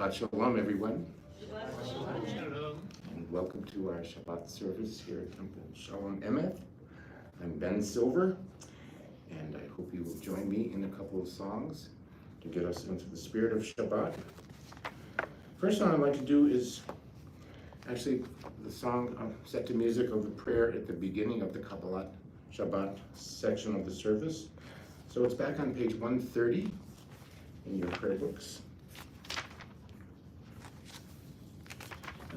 Shabbat Shalom, everyone. Shalom. And welcome to our Shabbat service here at Temple Shalom Emeth. I'm Ben Silver, and I hope you will join me in a couple of songs to get us into the spirit of Shabbat. First song I'd like to do is actually the song set to music of the prayer at the beginning of the Kabbalat Shabbat section of the service. So it's back on page 130 in your prayer books.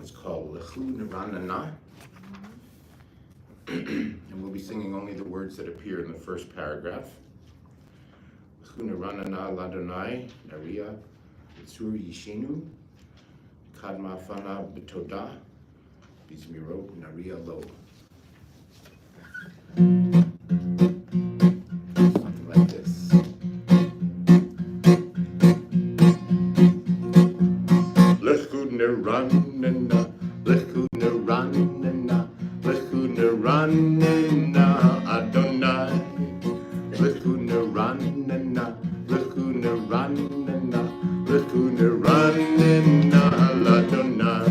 It's called Lechu Neranana. And we'll be singing only the words that appear in the first paragraph. Lechu Neranana Ladonai Naria Yitzur Yishenu Kadma Fana B'toda Bizmirot Naria Lo. Something like this. Lechu Neranana, Lechu Neranana, Lechu Neranana Adonai. Lechu Neranana, Lechu Neranana, Lechu Neranana Adonai.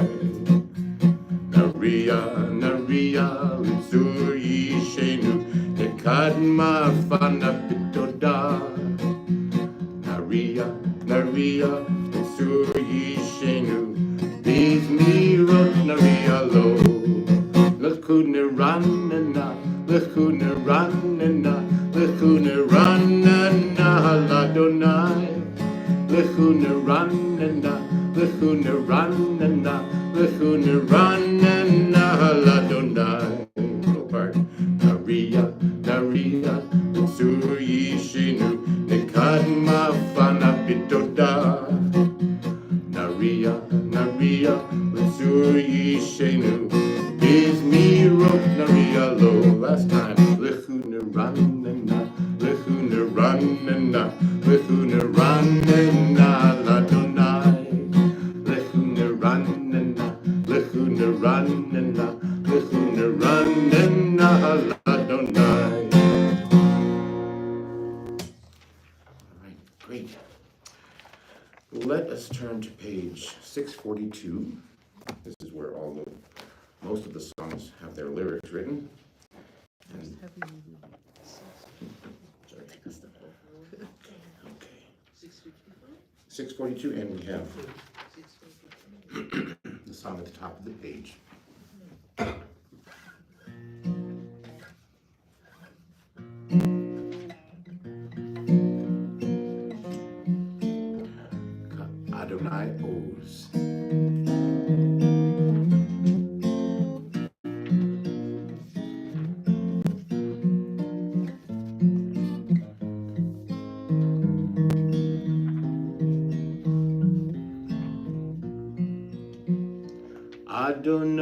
Naria, Naria, Litzur Yishenu, Nekadma Fana B'toda. Naria, Naria, Litzur Yishenu, Bizmirot Naria Lo. Lechu Neranana, Lechu Neranana, Lechu Neranana Ladonai. Lechu Neranana, Lechu Neranana, Lechu Neranana Ladonai. Little part. Naria, Naria, Litzur Yishenu, Nekadma Fana B'toda. Naria, Naria, Litzur Yishenu, Bizmirot Naria Lo. Last time. Lechu Neranana, Lechu Neranana, Lechu Neranana Ladonai. Lechu Neranana, Lechu Neranana, Lechu Neranana Ladonai. All right, great. Let us turn to page 642. This is where most of the songs have their lyrics written. And, sorry. Okay. 642, and we have the song at the top of the page. Adonai owes.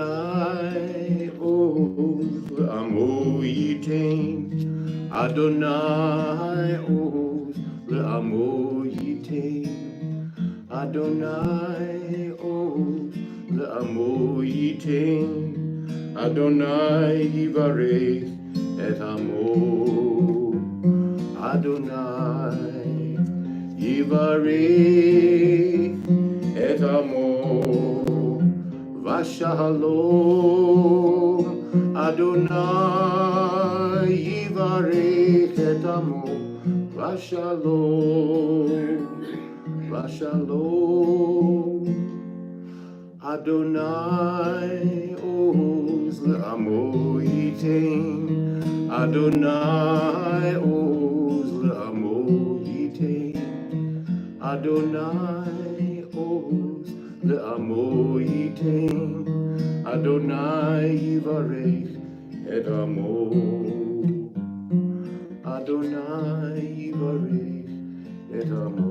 Adonai owes l'amo yitain. Adonai owes l'amo yitain. Adonai owes l'amo yitain. Adonai yivarech et amo. Adonai yivarech et amo. Vashalom, Adonai yivarech et amo. Vashalom, Vashalom. Adonai owes l'amo yitain. Adonai owes l'amo yitain. Adonai owes l'amo yitain. Adonai yivarech et amo. Adonai yivarech et amo.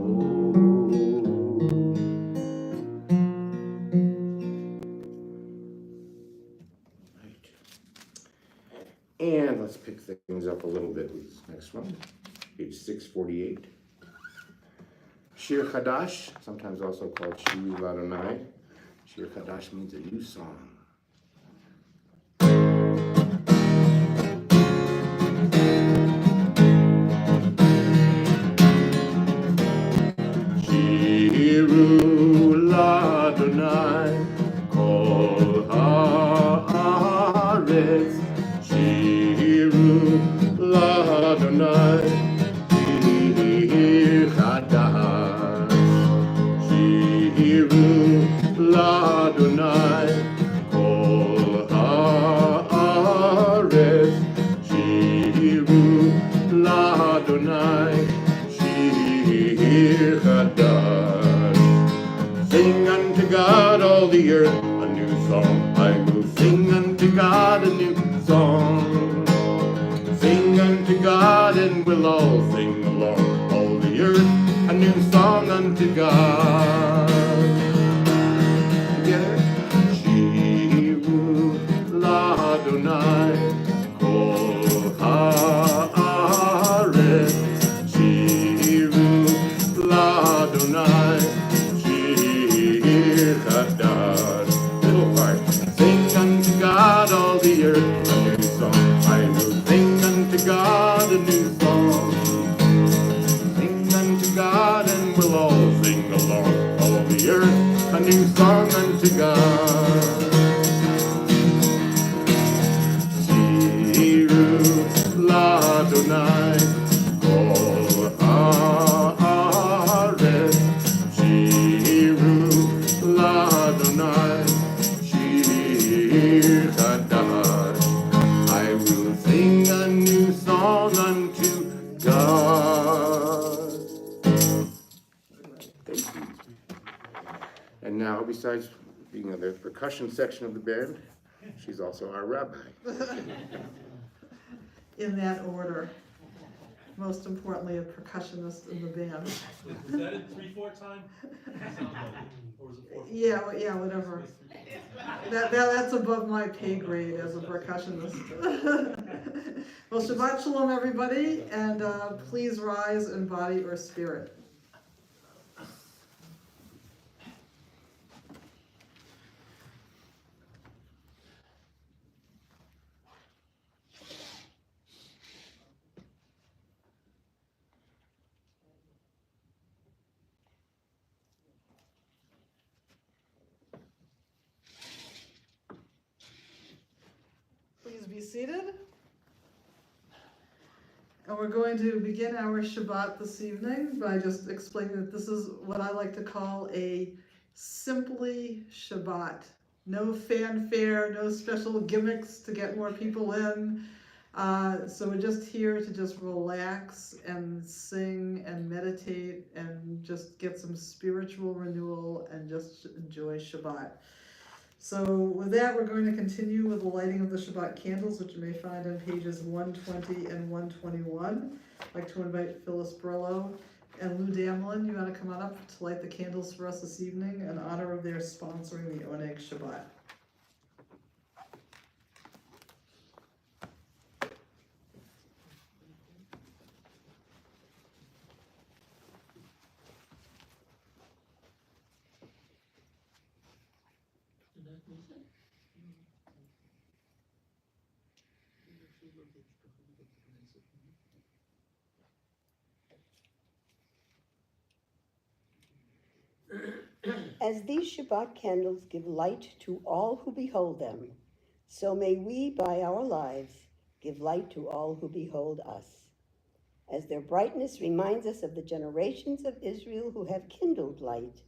Right. And let's pick things up a little bit with this next one, page 648. Shir Chadash, sometimes also called Shir Ladonai. Shir Chadash means a new song. Shiru l'Adonai kol haaretz shiru l'Adonai shir chadash. Sing unto God all the earth a new song. I will sing unto God a new song. Sing unto God and we'll all sing along. All the earth a new song unto God. Together. Shiru l'Adonai kol haaretz shiru l'Adonai shir chadash. Little part. Sing unto God all the earth a new song. I will sing unto God a new song. Sing unto God and we'll all sing along. All the earth a new song unto God. Shiru l'Adonai kol haaretz shiru l'Adonai shir chadash. I will sing a new song unto God. Thank you. And now, besides being in the percussion section of the band, she's also our rabbi. In that order. Most importantly, a percussionist in the band. Is that a 3/4 time? Or is it 4/4? Yeah, whatever. That's above my pay grade as a percussionist. Well, Shabbat Shalom, everybody, and please rise in body or spirit. Please be seated. And we're going to begin our Shabbat this evening by just explaining that this is what I like to call a simply Shabbat. No fanfare, no special gimmicks to get more people in. So we're just here to just relax and sing and meditate and just get some spiritual renewal and just enjoy Shabbat. So with that, we're going to continue with the lighting of the Shabbat candles, which you may find on pages 120 and 121. I'd like to invite Phyllis Burlow and Lou Damlin. You want to come on up to light the candles for us this evening in honor of their sponsoring the Oneg Shabbat. As these Shabbat candles give light to all who behold them, so may we, by our lives, give light to all who behold us. As their brightness reminds us of the generations of Israel who have kindled light,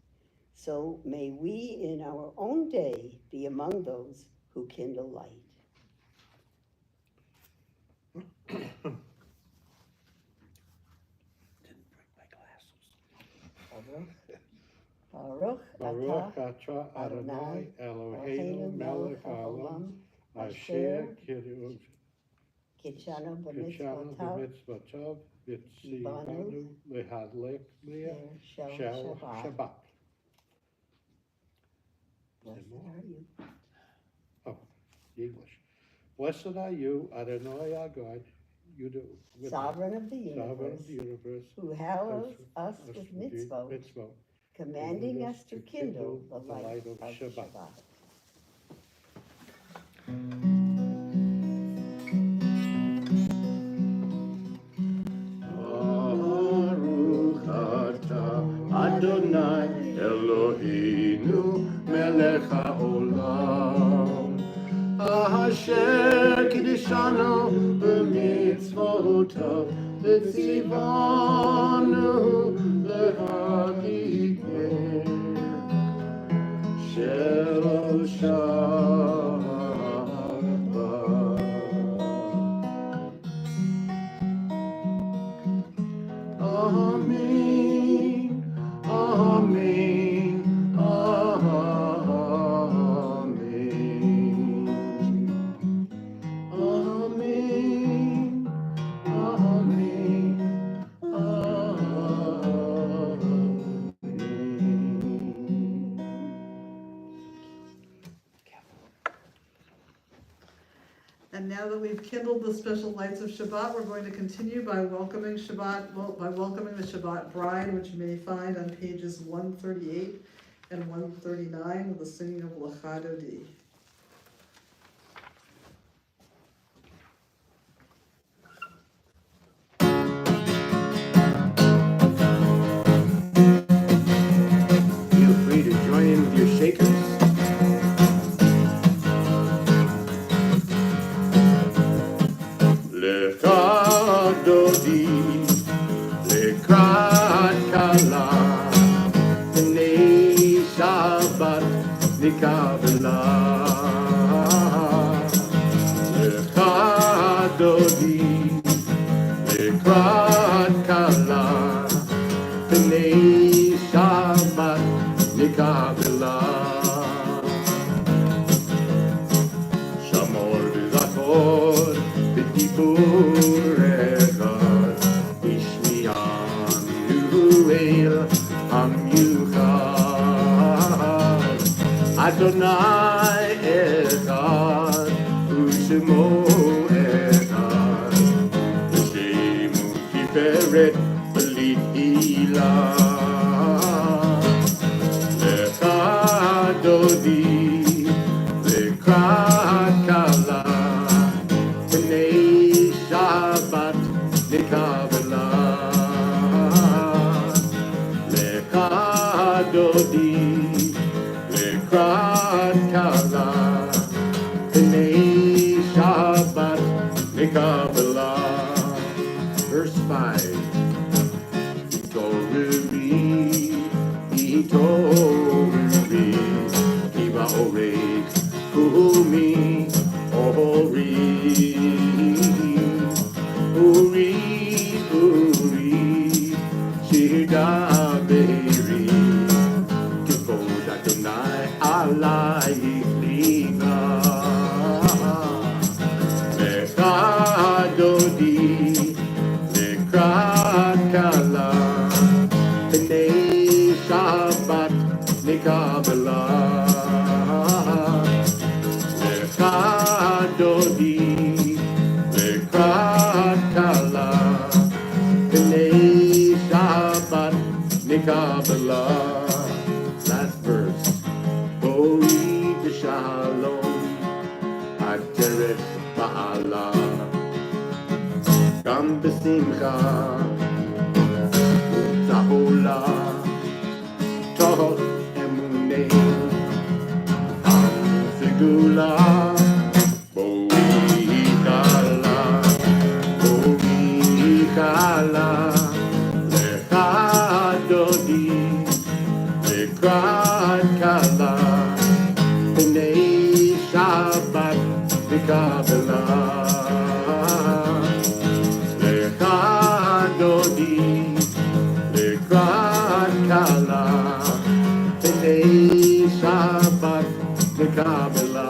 so may we in our own day be among those who kindle light. Didn't bring my glasses. Baruch Baruch atah Adonai Eloheinu melech haolam asher kitshanu kitshanu b'mitzvotav v'tzivanu lehadlik lia shel Shabbat. Blessed are you. Oh, English. Blessed are you, Adonai our God, you do. Sovereign of the Sovereign of universe, the universe, who hallows us with mitzvot, commanding us to kindle the light of Shabbat. Baruch atah Adonai Eloheinu melech haolam asher kiddushanu b'mitzvotav v'tzivanu lehadlikeh של שבת. Amen, amen, amen. Amen, amen, amen. And now that we've kindled the special lights of Shabbat, we're going to continue by welcoming the Shabbat bride, which you may find on pages 138 and 139 with the singing of Lecha Dodi. Feel free to join in with your shakers. Lecha Dodi, lekrat kala, b'nei Shabbat nikavela. Lecha Dodi, lekrat kala, b'nei Shabbat nikavela. Shamor v'zachor b'dibur echad, ishmi'an yu'el ha'miuchad. Adonai echad, u'shemo echad, v'shemu tiferet b'litila. Lecha Dodi, lekrat kala, b'nei Shabbat nikavela. Lecha Dodi, lekrat kala, b'nei Shabbat nikavela. Verse 5. Itoruri, Kiva Orek, Kumi, Ori, Uri, Shida Beri, Kivod Adonai, Alai Liga, Lecha Dodi, lekrat kala, b'nei Shabbat nikavela. Lecha Dodi, lekrat kala, b'nei Shabbat nikavela. Last verse. Bori b'shalom, ateret ba'ala, gam b'simcha, u'tzahola, tohot emunei, am segula, bori kala, lecha Dodi, lekrat kala, b'nei Shabbat nikavela. Lecha Dodi, lekrat kala, b'nei Shabbat nikavela.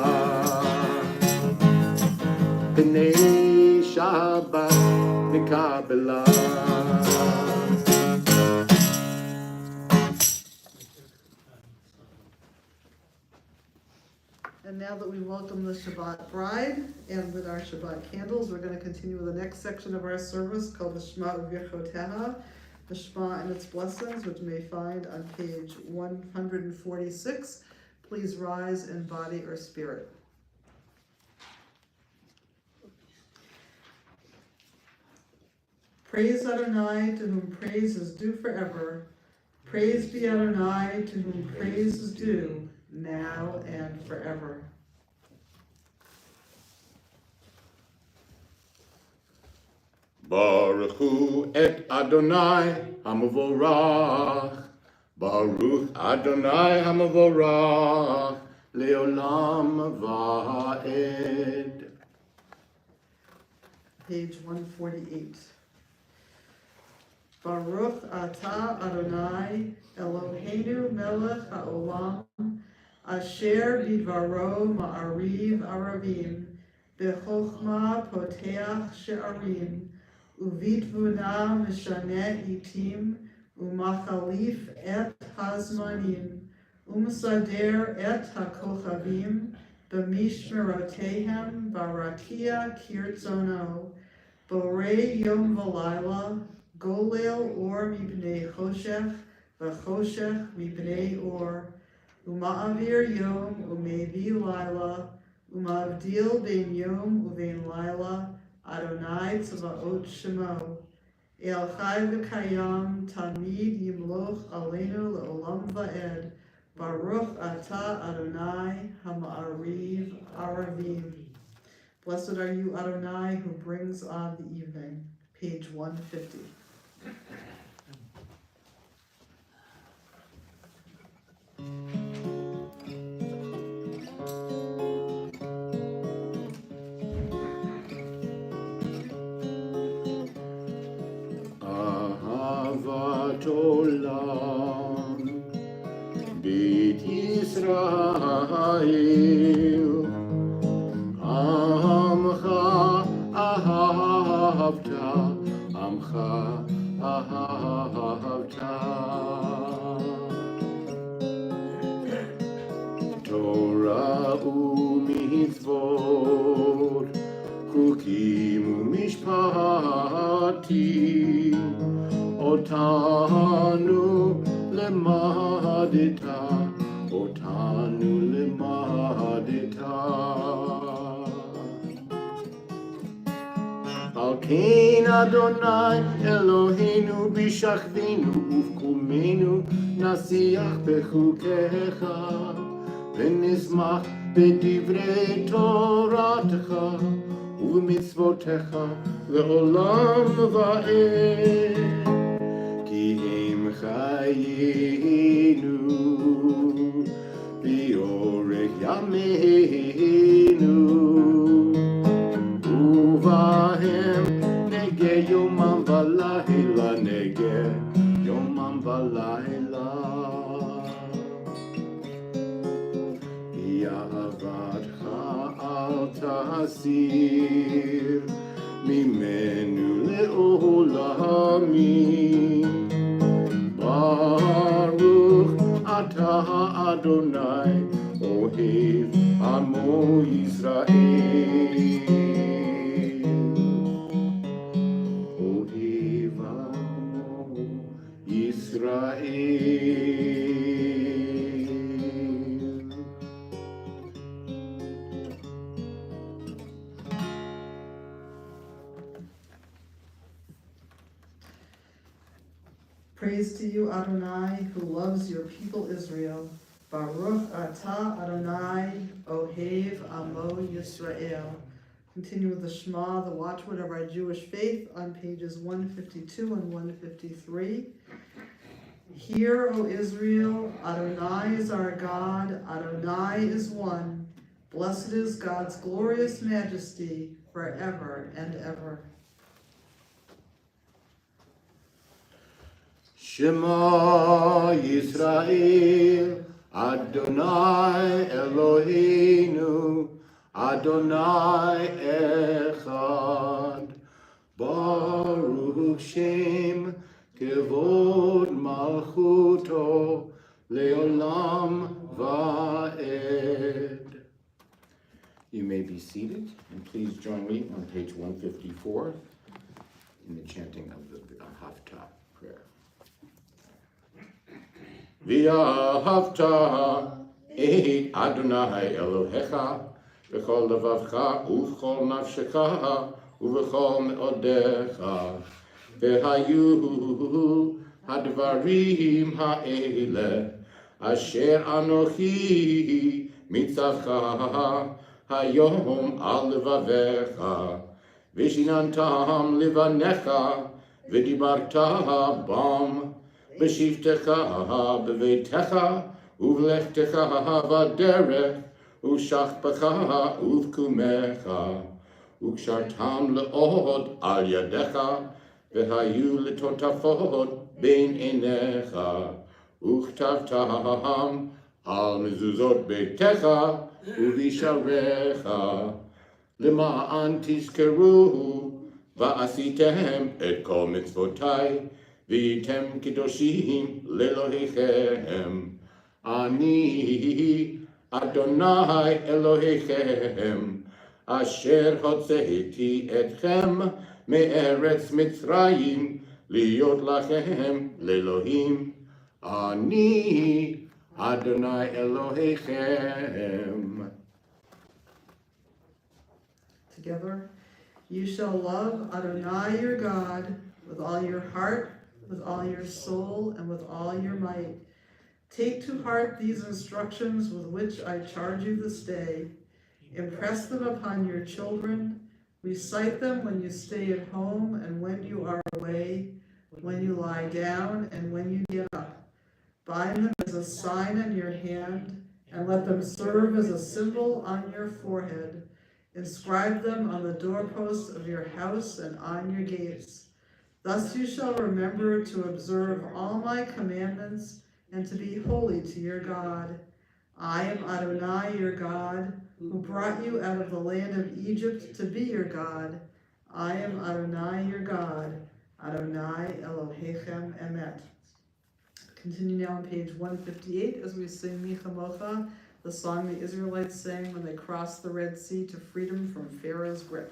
B'nei Shabbat nikavela. And now that we welcome the Shabbat bride and lit our Shabbat candles, we're going to continue with the next section of our service called the Shema V'Virchoteha, the Shema and its blessings, which you may find on page 146. Please rise in body or spirit. Praise Adonai, to whom praise is due forever. Praise be Adonai, to whom praise is due, now and forever. Baruch hu et Adonai Hamavorach, Baruch Adonai Hamavorach Leolam Va'ed. Page 148. Baruch Atah Adonai Eloheinu Melech HaOlam Asher Bidvaro Ma'ariv Aravim B'chochma Poteach She'arim Uvitvuna Mishaneh Itim Umachalif Et Hazmanim Umsader Et HaKochavim B'mishmerotehem Barakia Kirtzono Borei Yom V'Laila Golel Or Mibnei Choshech V'Choshech Mibnei Or Uma'avir Yom Umevi Laila Umavdil Ben Yom Uvein Laila Adonai Tzvaot Shemo El Chai V'Kayam Tamid Yimloch Aleinu Le'olam Va'ed Baruch Atah Adonai Hama'ariv Aravim. Blessed are you, Adonai, who brings on the evening. Page 150. Ahavat Olam Beit Yisrael Amcha ahavta Amcha ahavta Torah u'mitzvot Chukim u'mishpatim Otanu lemadita Otanu lemadita Al kein Adonai Eloheinu b'shachvinu ufkumenu nasiach bechukecha v'nismach b'divrei Toratecha u'mitzvotecha le'olam va'ed ki im chayenu v'yorech yameinu Uvahem nege yomam v'layla nege yomam v'layla Ya'avatcha al tasir mimenu le'olamim Baruch atah Adonai ohev amo Yisrael Israel. Praise to you, Adonai, who loves your people Israel. Baruch atah Adonai, ohev amo Yisrael. Continue with the Shema, the watchword of our Jewish faith, on pages 152 and 153. Hear, O Israel, Adonai is our God, Adonai is one. Blessed is God's glorious majesty forever and ever. Shema Yisrael, Adonai Eloheinu, Adonai Echad, Baruch Shem Kevod Malchuto Leolam Va'ed. You may be seated, and please join me on page 154 in the chanting of the Haftarah prayer. V'ahavta et Adonai Elohecha v'chol levavcha uv'chol nafshecha uv'chol me'odecha v'hayu hadvarim ha'ele asher anochi mitzavcha hayom al levavecha v'shinantam levanecha v'dibarta bam בשבתך בביתך ובלכתך בדרך ושכבך ובקומך וקשרתם לעוד על ידך והיו לטוטפות בין עיניך וכתבתם על מזוזות ביתך ובשעריך למען תזכרו ועשיתם את כל מצוותיי והייתם קדושים לאלוהיכם אני אדוני אלוהיכם אשר הוצאתי אתכם מארץ מצרים להיות לכם לאלוהים אני אדוני אלוהיכם. Together, you shall love Adonai your God with all your heart, with all your soul, and with all your might. Take to heart these instructions with which I charge you this day. Impress them upon your children. Recite them when you stay at home and when you are away, when you lie down and when you get up. Bind them as a sign on your hand, and let them serve as a symbol on your forehead. Inscribe them on the doorposts of your house and on your gates. Thus you shall remember to observe all my commandments and to be holy to your God. I am Adonai your God, who brought you out of the land of Egypt to be your God. I am Adonai your God, Adonai Elohechem Emeth. Continue now on page 158 as we sing Michamocha, the song the Israelites sang when they crossed the Red Sea to freedom from Pharaoh's grip.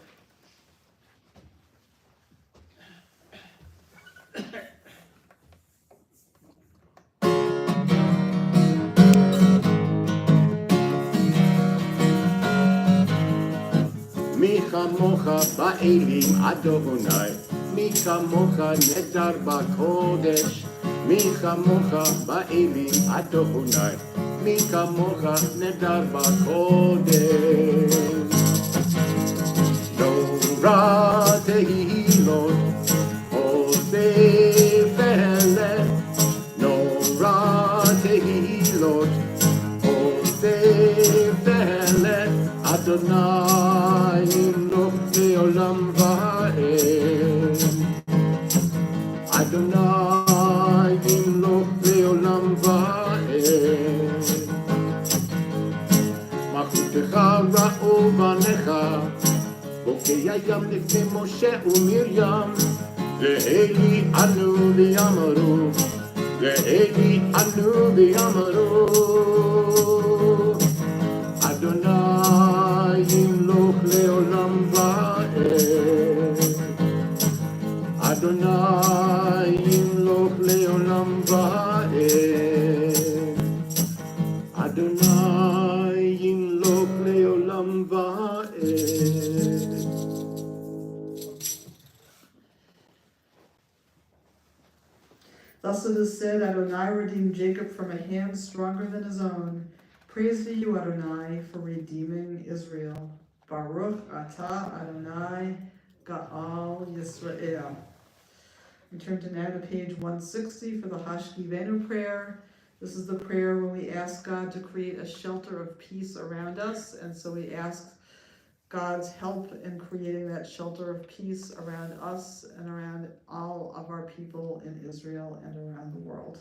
מי כמוך באלים אדוני, מי כמוך נדר בקודש, מי כמוך באלים אדוני, מי כמוך נדר בקודש. נורא תהילות עושי פלא, נורא תהילות עושי פלא, אדוני ימלוך לעולם ועד. אדוני ימלוך לעולם ועד. מלכותך ראו בניך, בוקע ים לפני משה ומרים. ואלי ענו ויאמרו, ואלי ענו ויאמרו, אדוני ימלוך לעולם ועד. אדוני ימלוך לעולם ועד. אדוני ימלוך לעולם ועד. Thus it is said, Adonai redeemed Jacob from a hand stronger than his own. Praise be you, Adonai, for redeeming Israel. Baruch atah Adonai Ga'al Yisrael. We turn to now to page 160 for the Hashkivenu prayer. This is the prayer when we ask God to create a shelter of peace around us, and so we ask God's help in creating that shelter of peace around us and around all of our people in Israel and around the world.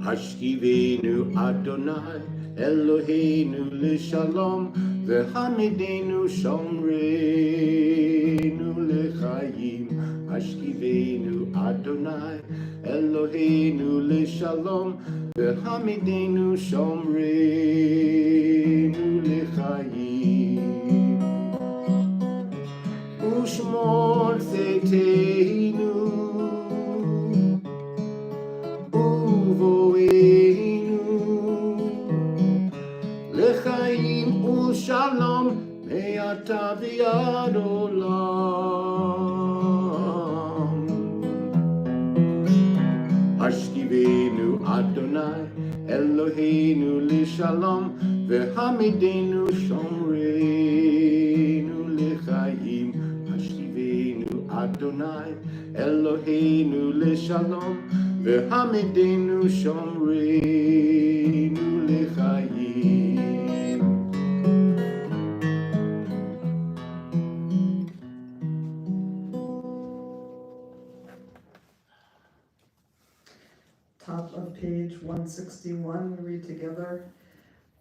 Hashkivenu Adonai Eloheinu l'shalom v'hamidenu shomreinu l'chaim. Hashkivenu Adonai Eloheinu l'shalom v'hamidenu shomreinu l'chaim. Ushmor zetenu לחיים ושלום מעתה ועד עולם. השכיבנו אדוני אלוהינו Eloheinu l'shalom, v'hamidenu shomreinu l'chaim, hashivenu Adonai, Eloheinu l'shalom, v'hamidenu shomreinu l'chaim. Top of page 161, we read together.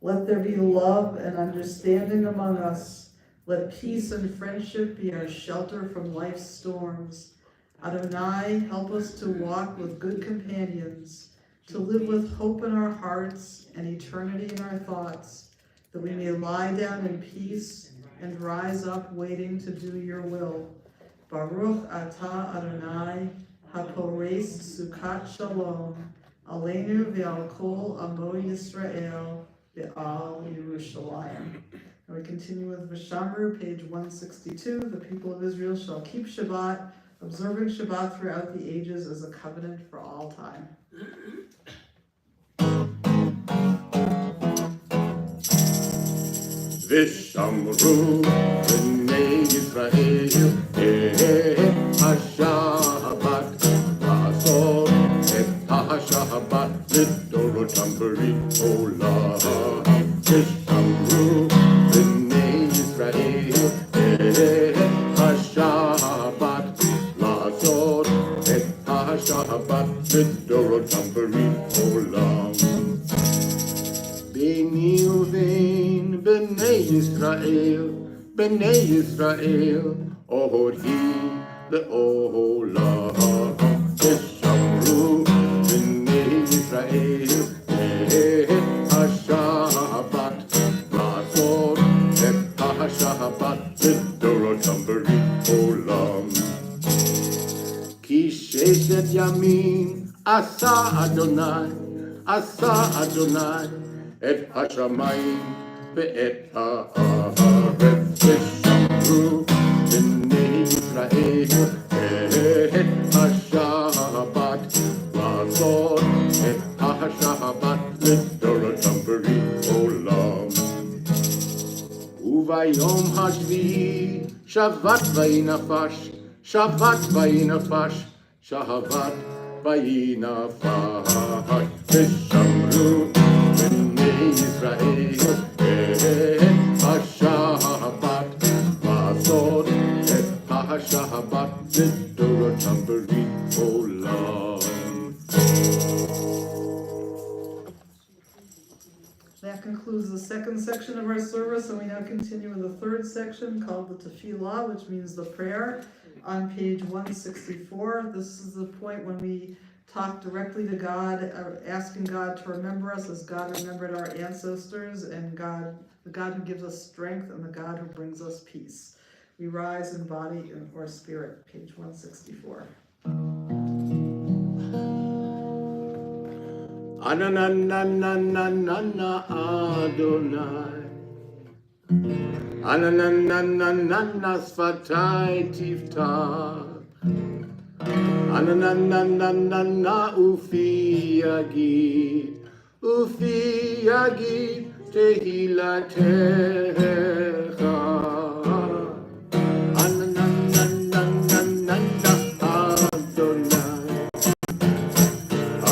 Let there be love and understanding among us. Let peace and friendship be our shelter from life's storms. Adonai, help us to walk with good companions, to live with hope in our hearts and eternity in our thoughts, that we may lie down in peace and rise up waiting to do your will. Baruch atah Adonai, hapores sukat shalom, aleinu ve'al kol amo Yisrael, ve'al Yerushalayim. And we continue with Vishamru, page 162. The people of Israel shall keep Shabbat, observing Shabbat throughout the ages as a covenant for all time. Vishamru b'nei Yisrael HaShabbat La'asot et HaShabbat L'dorotam b'rit olam. Vishamru b'nei Yisrael HaShabbat La'asot et HaShabbat L'dorotam b'rit olam. B'nei uvein b'nei Yisrael, ohori le'olam. Vishamru b'nei Yisrael HaShabbat La'asot et HaShabbat L'dorotam b'rit olam. Ki sheshet yamin asa Adonai et hashamayim ve'et ha'aretz. Vishamru b'nei Yisrael et hashabbat la'asot et hashabbat l'dorotam b'rit olam. Uvayom hashvi'i shavat vayinafash, shavat vayinafash, shavat vayinafash. Vishamru Yisrael HaShabbat La'asot et HaShabbat L'dorotam b'rit olam. That concludes the second section of our service, and we now continue in the third section called the Tefillah, which means the prayer, on page 164. This is the point when we talk directly to God, asking God to remember us as God remembered our ancestors, and God, the God who gives us strength and the God who brings us peace. We rise in body or spirit, page 164. Anananananana Adonai, Ananananana Sfatai Tiftach, Ananananana Ufi Yagid Tehilatecha. Ananananana Adonai,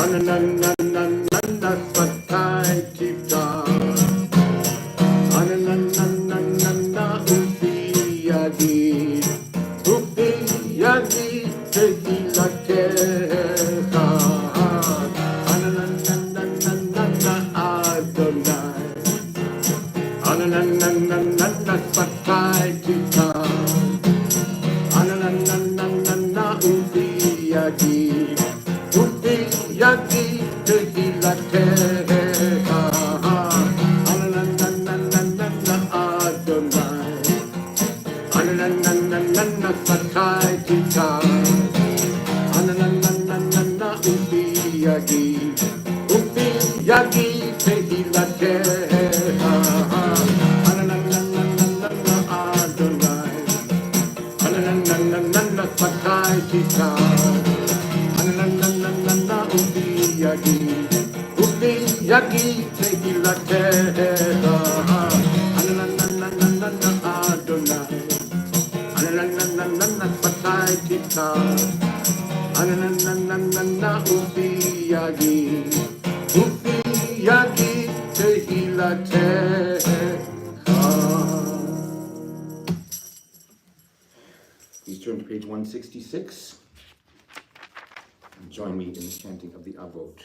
Ananananana Sfatai Tiftach, Ananananana Ufi Yagid Tehilatecha. Ananananana Adonai, Ananananana Sfatai Tiftach, Ananananana Ufi Yagid Tehilatecha. Ananananana Adonai, Ananananana Sfatai Tiftach, Ananananana Ufi Yagid Tehilatecha. Ananananana Adonai, Ananananana Sfatai Tiftach, Ananananana Ufi Yagid יגיד תהילתך, אדוני, שפתי תפתח, ופי יגיד תהילתך. Please turn to page 166 and join me in the chanting of the Avot.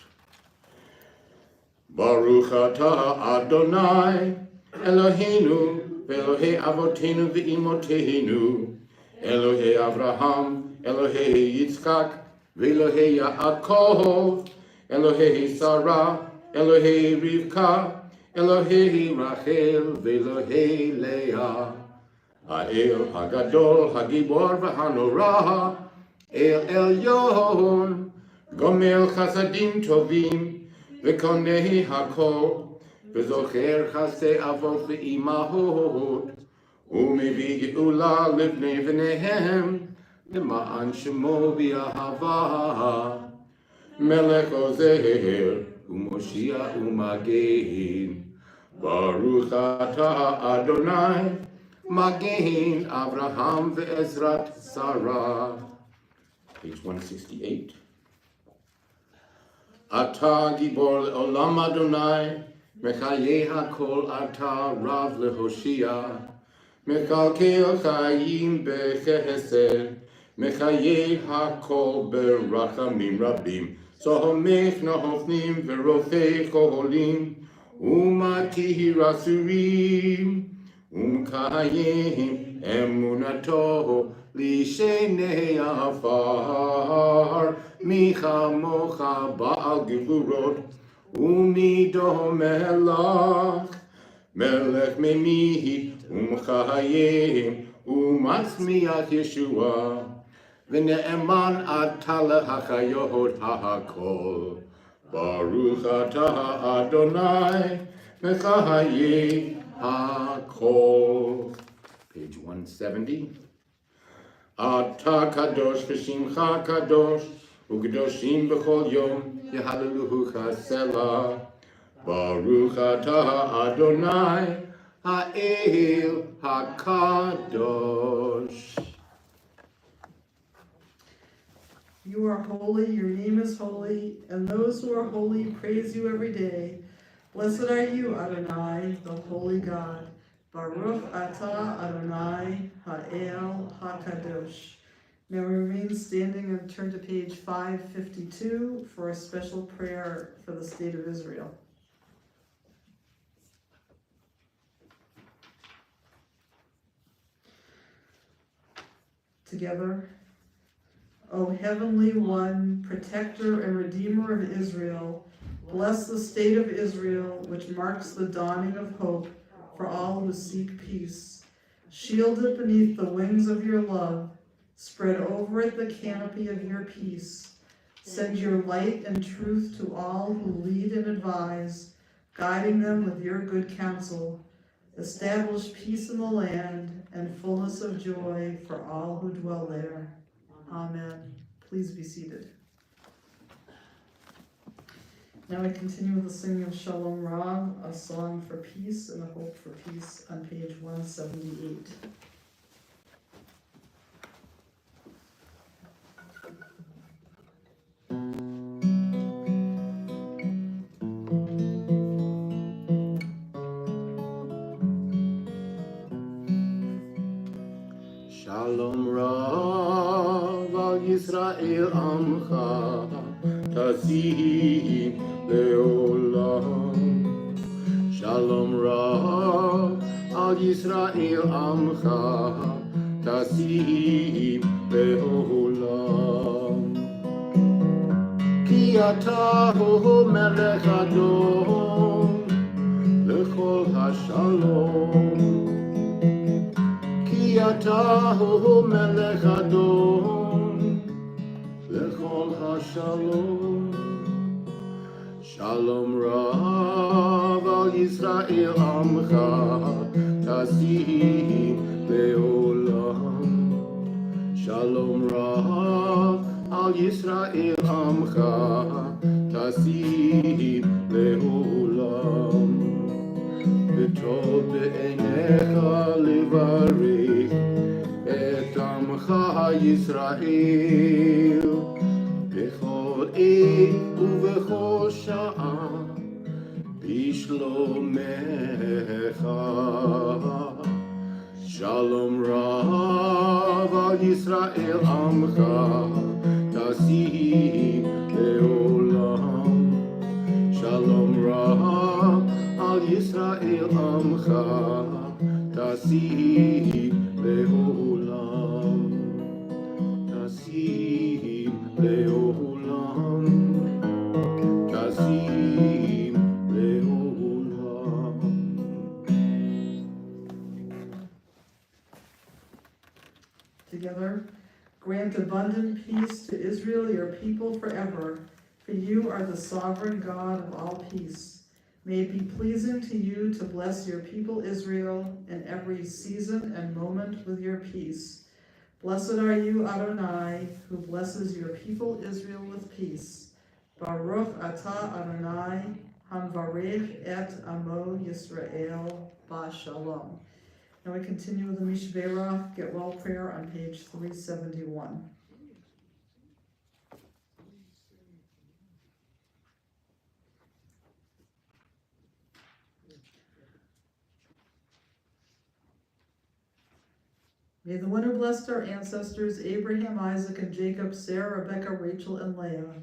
Baruch atah Adonai Eloheinu ve'Elohei Avotenu ve'Imotenu Elohei Avraham Elohei Yitzchak ve'Elohei Yaakov Elohei Sarah Elohei Rivka Elohei Rachel ve'Elohei Leah Ha'el Hagadol Hagibor v'Hanora El Elyon Gomel Chasadim Tovim V'konei hakol, v'zocher chasdei avot v'imahot, u'mevi geula livnei v'nehem, למען שמו באהבה, מלך עוזר ומושיע ומגן, ברוך אתה אדוני, מגן אברהם ועזרת שרה. Page 168. אתה גיבור לעולם אדוני, מחיי הכל אתה רב להושיע, מקלקל חיים בחסד, מחיי הכל ברחמים רבים, סומך נופלים ורופא חולים, ומכיר אסורים, ומקיים אמונתו לשני עפר, מי כמוך בעל גבורות, ומידו מלך, מלך ממית ומחיים, ומצמיח ישועה, ונאמן אתה להחיות הכל. ברוך אתה אדוני, מחיי הכל. Page 170. אתה קדוש ושמך קדוש, וקדושים בכל יום יהללוך סלה. ברוך אתה אדוני, האל הקדוש. You are holy, your name is holy, and those who are holy praise you every day. Blessed are you, Adonai, the holy God. Baruch atah Adonai, ha'el hakadosh. Now we remain standing and turn to page 552 for a special prayer for the state of Israel. Together. O Heavenly One, Protector and Redeemer of Israel, bless the state of Israel, which marks the dawning of hope for all who seek peace. Shield it beneath the wings of your love. Spread over it the canopy of your peace. Send your light and truth to all who lead and advise, guiding them with your good counsel. Establish peace in the land and fullness of joy for all who dwell there. Amen. Please be seated. Now we continue with the singing of Shalom Rav, a song for peace and a hope for peace on page 178. Shalom Rav al Yisrael Amcha Tasim Leolam. Shalom Rav al Yisrael Amcha Tasim Leolam. Ki ata hu melech adon lechol hashalom. אתה הוא מלך אדון לכל השלום. שלום רב על ישראל עמך תשים לעולם. שלום רב על ישראל עמך תשים לעולם. בעיניך לברך את עמך ישראל בכל עת ובכל שעה בשלומך. שלום רב על ישראל עמך תשים לעולם. שלום רב על ישראל עמך תשים לעולם. תשים לעולם. תשים לעולם. Together, grant abundant peace to Israel, your people forever. For you are the sovereign God of all peace. May it be pleasing to you to bless your people Israel in every season and moment with your peace. Blessed are you, Adonai, who blesses your people Israel with peace. Baruch atah Adonai, hamvarech et amo Yisrael b'shalom. Now we continue with the Mishberach, Get Well prayer on page 371. May the one who blessed our ancestors, Abraham, Isaac, and Jacob, Sarah, Rebecca, Rachel, and Leah,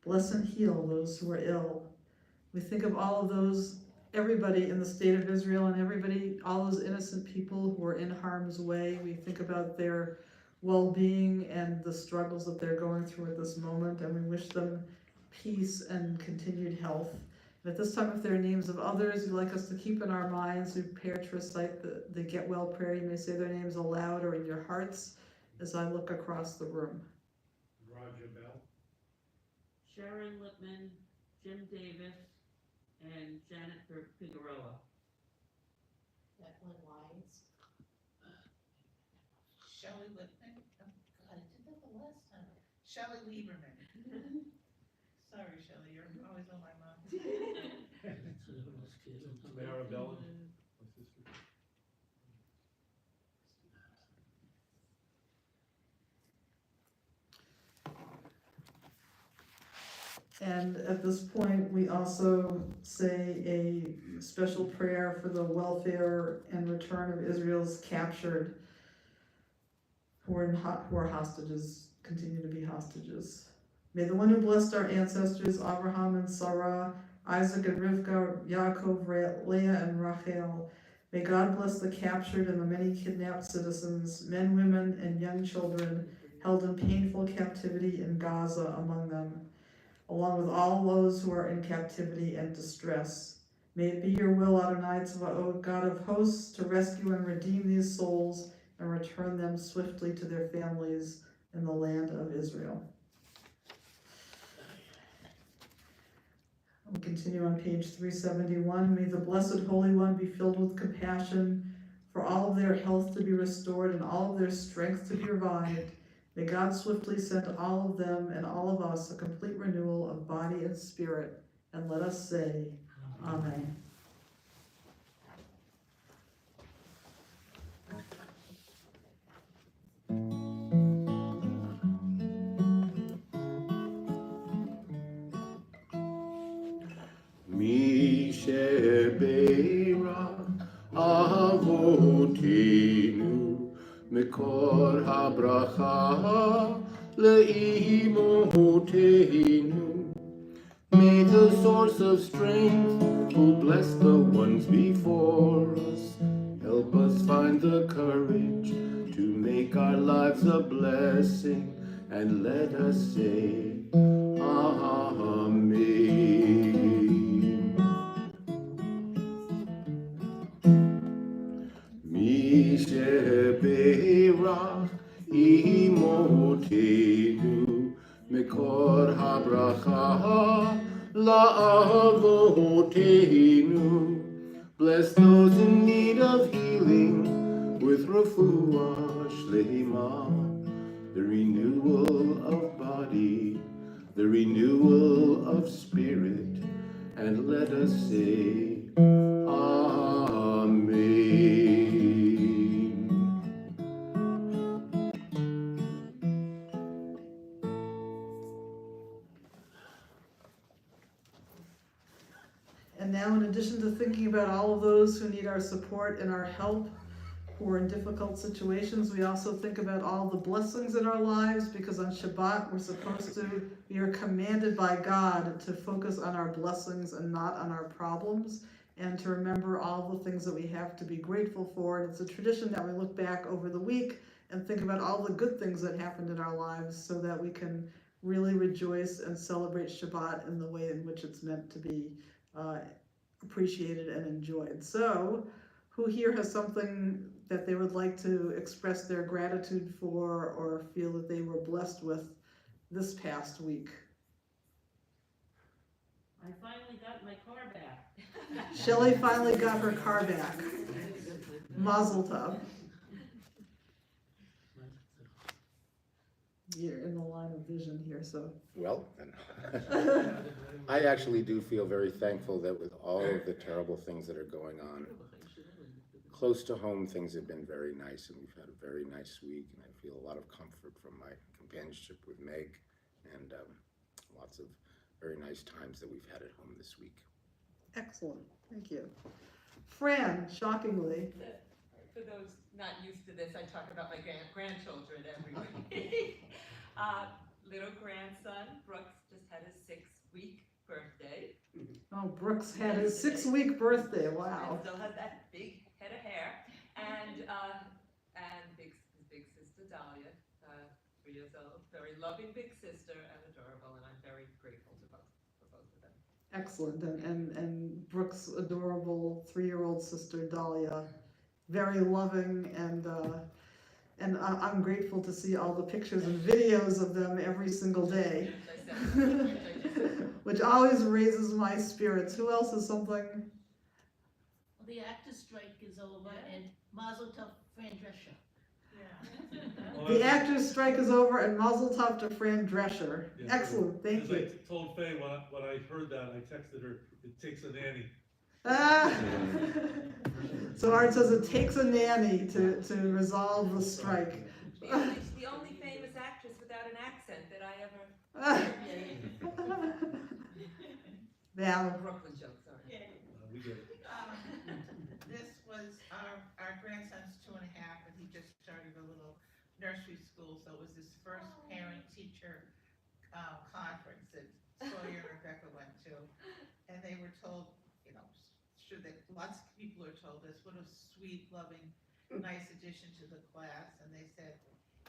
bless and heal those who are ill. We think of all of those, everybody in the state of Israel and everybody, all those innocent people who are in harm's way. We think about their well-being and the struggles that they're going through at this moment, and we wish them peace and continued health. And at this time, if there are names of others you'd like us to keep in our minds, we prepare to recite the Get Well prayer. You may say their names aloud or in your hearts as I look across the room. Roger Bell. Sharon Lipman, Jim Davis, and Janet Figueroa. Evelyn Wise. Shelley Lipman. Oh God, I did that the last time. Shelley Lieberman. Sorry, Shelley, you're always on my mind. Maribel, my sister. And at this point, we also say a special prayer for the welfare and return of Israel's captured, who are hostages, continue to be hostages. May the one who blessed our ancestors, Abraham and Sarah, Isaac and Rivka, Yaakov, Leah and Rachel, may God bless the captured and the many kidnapped citizens, men, women, and young children held in painful captivity in Gaza among them, along with all those who are in captivity and distress. May it be your will, Adonai Tzvaot, God of hosts, to rescue and redeem these souls and return them swiftly to their families in the land of Israel. We continue on page 371. May the Blessed Holy One be filled with compassion for all of their health to be restored and all of their strength to be revived. May God swiftly send all of them and all of us a complete renewal of body and spirit. And let us say, Amen. Mi shebeira avotinu mekor habracha leimotenu. May the source of strength who bless the ones before us help us find the courage to make our lives a blessing, and let us say Amen. Mi shebeirach imotenu mekor habracha la'avotenu. Bless those in need of healing with refuah shlema, the renewal of body, the renewal of spirit, and let us say Amen. And now, in addition to thinking about all of those who need our support and our help, who are in difficult situations, we also think about all the blessings in our lives, because on Shabbat we are commanded by God to focus on our blessings and not on our problems, and to remember all the things that we have to be grateful for. And it's a tradition that we look back over the week and think about all the good things that happened in our lives, so that we can really rejoice and celebrate Shabbat in the way in which it's meant to be appreciated and enjoyed. So, who here has something that they would like to express their gratitude for, or feel that they were blessed with this past week? I finally got my car back. Shelley finally got her car back. Mazel tov. You're in the line of vision here, so. Well, I actually do feel very thankful that with all of the terrible things that are going on, close to home things have been very nice, and we've had a very nice week, and I feel a lot of comfort from my companionship with Meg, and lots of very nice times that we've had at home this week. Excellent, thank you. Fran, shockingly. For those not used to this, I talk about my grandchildren every week. Little grandson, Brooks, just had his 6-week birthday. Oh, Brooks had his 6-week birthday, wow. And still has that big head of hair. And his big sister Dahlia, 3 years old, very loving big sister and adorable, and I'm very grateful for both of them. Excellent, and Brooks' adorable 3-year-old sister Dahlia, very loving, and I'm grateful to see all the pictures and videos of them every single day, which always raises my spirits. Who else has something? Well, the actors' strike is over, and Mazel Tov, Fran Drescher. The actors' strike is over, and Mazel Tov to Fran Drescher. Yeah. Excellent, thank you. As I told Faye when I heard that, I texted her, it takes a nanny. Ah. So Art says it takes a nanny to resolve the strike. The only famous actress without an accent that I ever. Val. Brooklyn joke, sorry. We get it. This was our grandson's 2.5, and he just started a little nursery school, so it was his first parent-teacher conference that Sawyer and Rebecca went to, and they were told, you know, sure that lots of people are told this, what a sweet, loving, nice addition to the class, and they said,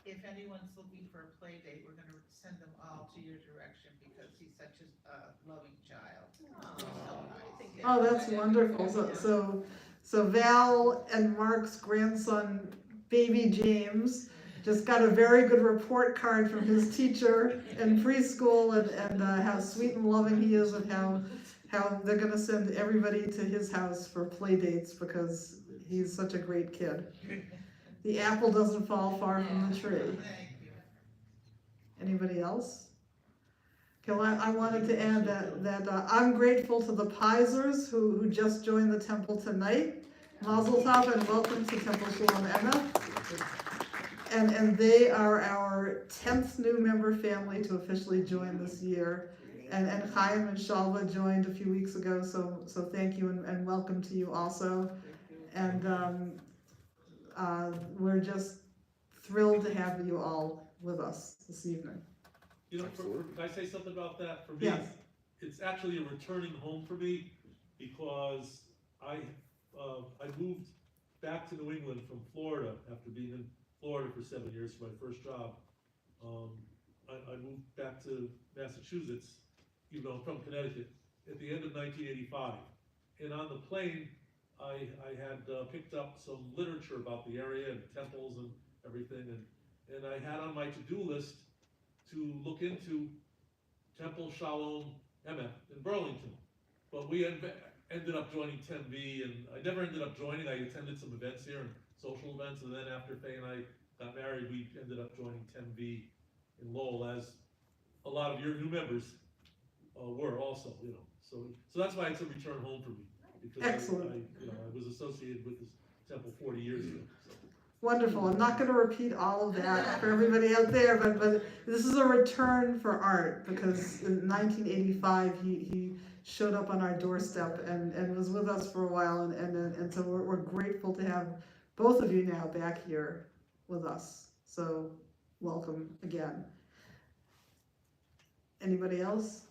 if anyone's looking for a play date, we're gonna send them all to your direction because he's such a loving child. So nice. Oh, that's wonderful. So Val and Mark's grandson, baby James, just got a very good report card from his teacher in preschool, and how sweet and loving he is, and how they're gonna send everybody to his house for play dates because he's such a great kid. The apple doesn't fall far from the tree. Thank you. Anybody else? Okay, well, I wanted to add that I'm grateful to the Pisers who just joined the temple tonight. Mazel tov and welcome to Temple Shalom Emeth. And they are our 10th new member family to officially join this year. And Chaim and Shalva joined a few weeks ago, so thank you and welcome to you also. And we're just thrilled to have you all with us this evening. You know, can I say something about that? For me, Yes. it's actually a returning home for me, because I moved back to New England from Florida after being in Florida for 7 years for my first job. I moved back to Massachusetts, even though I'm from Connecticut, at the end of 1985. And on the plane, I had picked up some literature about the area and temples and everything, and I had on my to-do list to look into Temple Shalom Emeth in Burlington. But we ended up joining 10V, and I never ended up joining. I attended some events here and social events, and then after Faye and I got married, we ended up joining 10V in Lowell, as a lot of your new members were also, you know. So that's why it's a return home for me, because Excellent. I was associated with this temple 40 years ago. So. Wonderful. I'm not going to repeat all of that for everybody out there, but this is a return for Art, because in 1985 he showed up on our doorstep and was with us for a while, and so we're grateful to have both of you now back here with us. So welcome again. Anybody else?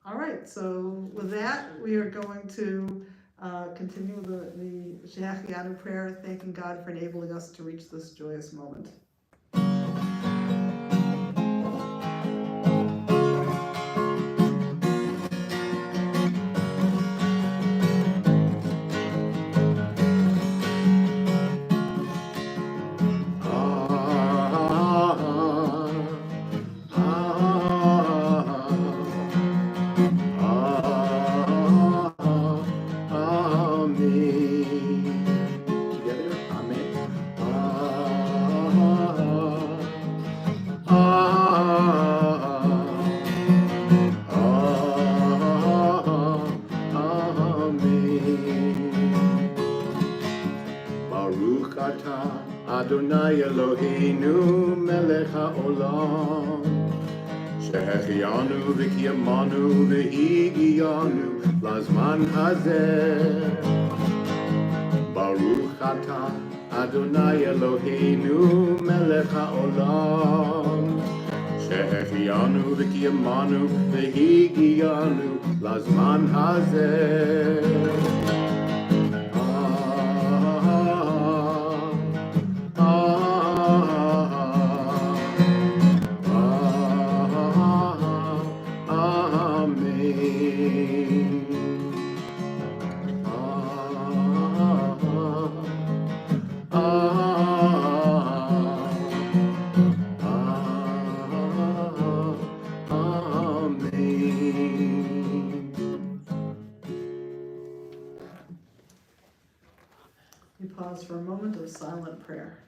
All right, so with that, we are going to continue the Shehachianu prayer, thanking God for enabling us to reach this joyous moment. Adonai Eloheinu melech haolam shehechianu v'kiyamanu v'higiyanu lazman hazeh Baruch atah Adonai Eloheinu melech haolam shehechianu v'kiyamanu v'higiyanu lazman hazeh We pause for a moment of silent prayer.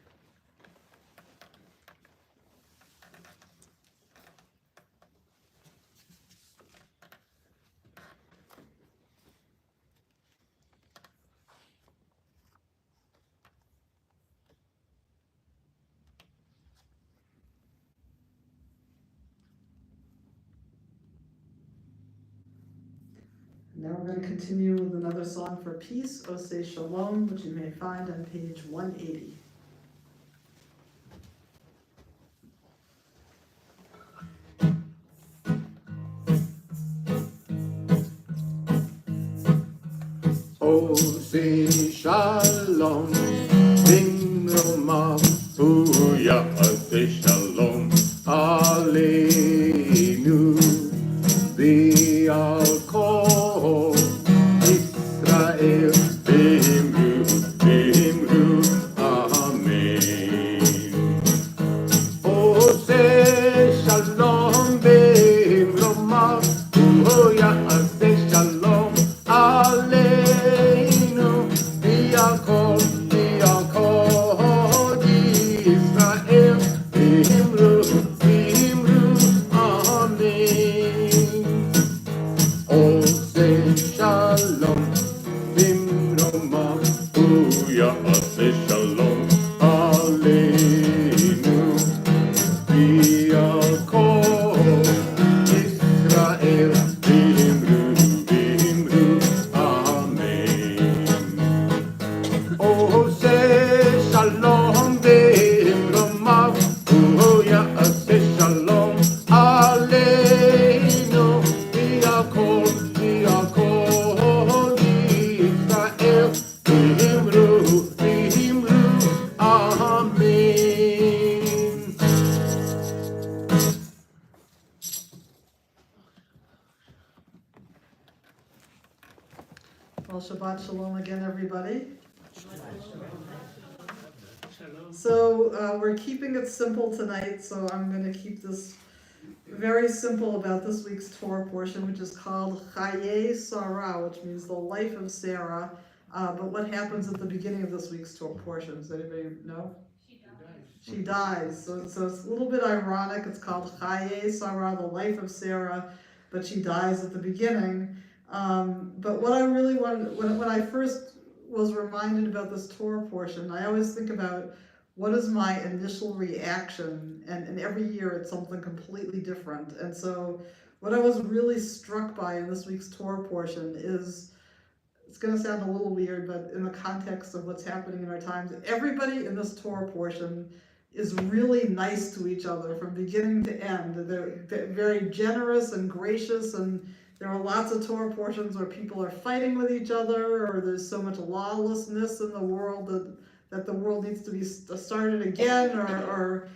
Now we're going to continue with another song for peace, O say Shalom, which you may find on page 180. O say Shalom, Bimromah, Uya, say Shalom, Aleinu, Bi'al Israel, Bimru, Bimru, Amen. O say Shalom, Bimromah, Uya, say Shalom, Aleinu, Bi'al Israel, Bimru, Bimru, Amen. O say Shalom, Bimromah, Uya, say Shalom, Aleinu, Bi'al Israel, Bimru, Bimru, Amen. O say Shalom, Bimromah, Uya, say Shalom, Aleinu, Bi'al Israel, Bimru, Bimru, Amen. Well, Shabbat Shalom again, everybody. So we're keeping it simple tonight, so I'm going to keep this very simple about this week's Torah portion, which is called Chayei Sarah, which means the life of Sarah. But what happens at the beginning of this week's Torah portion? Does anybody know? She dies. So it's a little bit ironic. It's called Chayei Sarah, the life of Sarah, but she dies at the beginning. But what I really wanted, when I first was reminded about this Torah portion, I always think about what is my initial reaction? And every year it's something completely different. And so what I was really struck by in this week's Torah portion is, it's going to sound a little weird, but in the context of what's happening in our times, everybody in this Torah portion is really nice to each other from beginning to end. They're very generous and gracious, and there are lots of Torah portions where people are fighting with each other, or there's so much lawlessness in the world that the world needs to be started again, or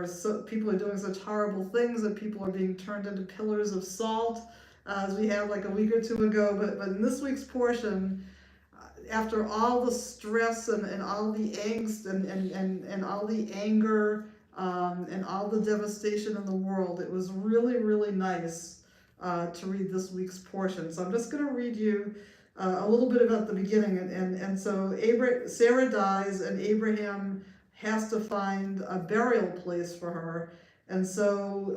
so people are doing such horrible things that people are being turned into pillars of salt, as we had like a week or two ago. But in this week's portion, after all the stress and all the angst and all the anger and all the devastation in the world, it was really, really nice to read this week's portion. So I'm just going to read you a little bit about the beginning. And so Sarah dies, and Abraham has to find a burial place for her. And so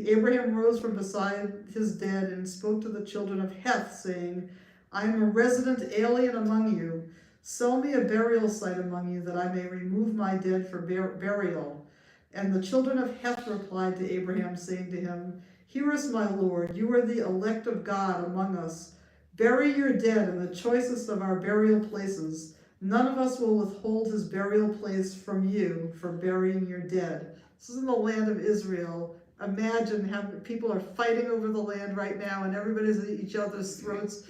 Abraham rose from beside his dead and spoke to the children of Heth, saying, I am a resident alien among you. Sell me a burial site among you, that I may remove my dead for burial. And the children of Heth replied to Abraham, saying to him, Hear us, my Lord, you are the elect of God among us. Bury your dead in the choicest of our burial places. None of us will withhold his burial place from you for burying your dead. This is in the land of Israel. Imagine how people are fighting over the land right now, and everybody's at each other's throats.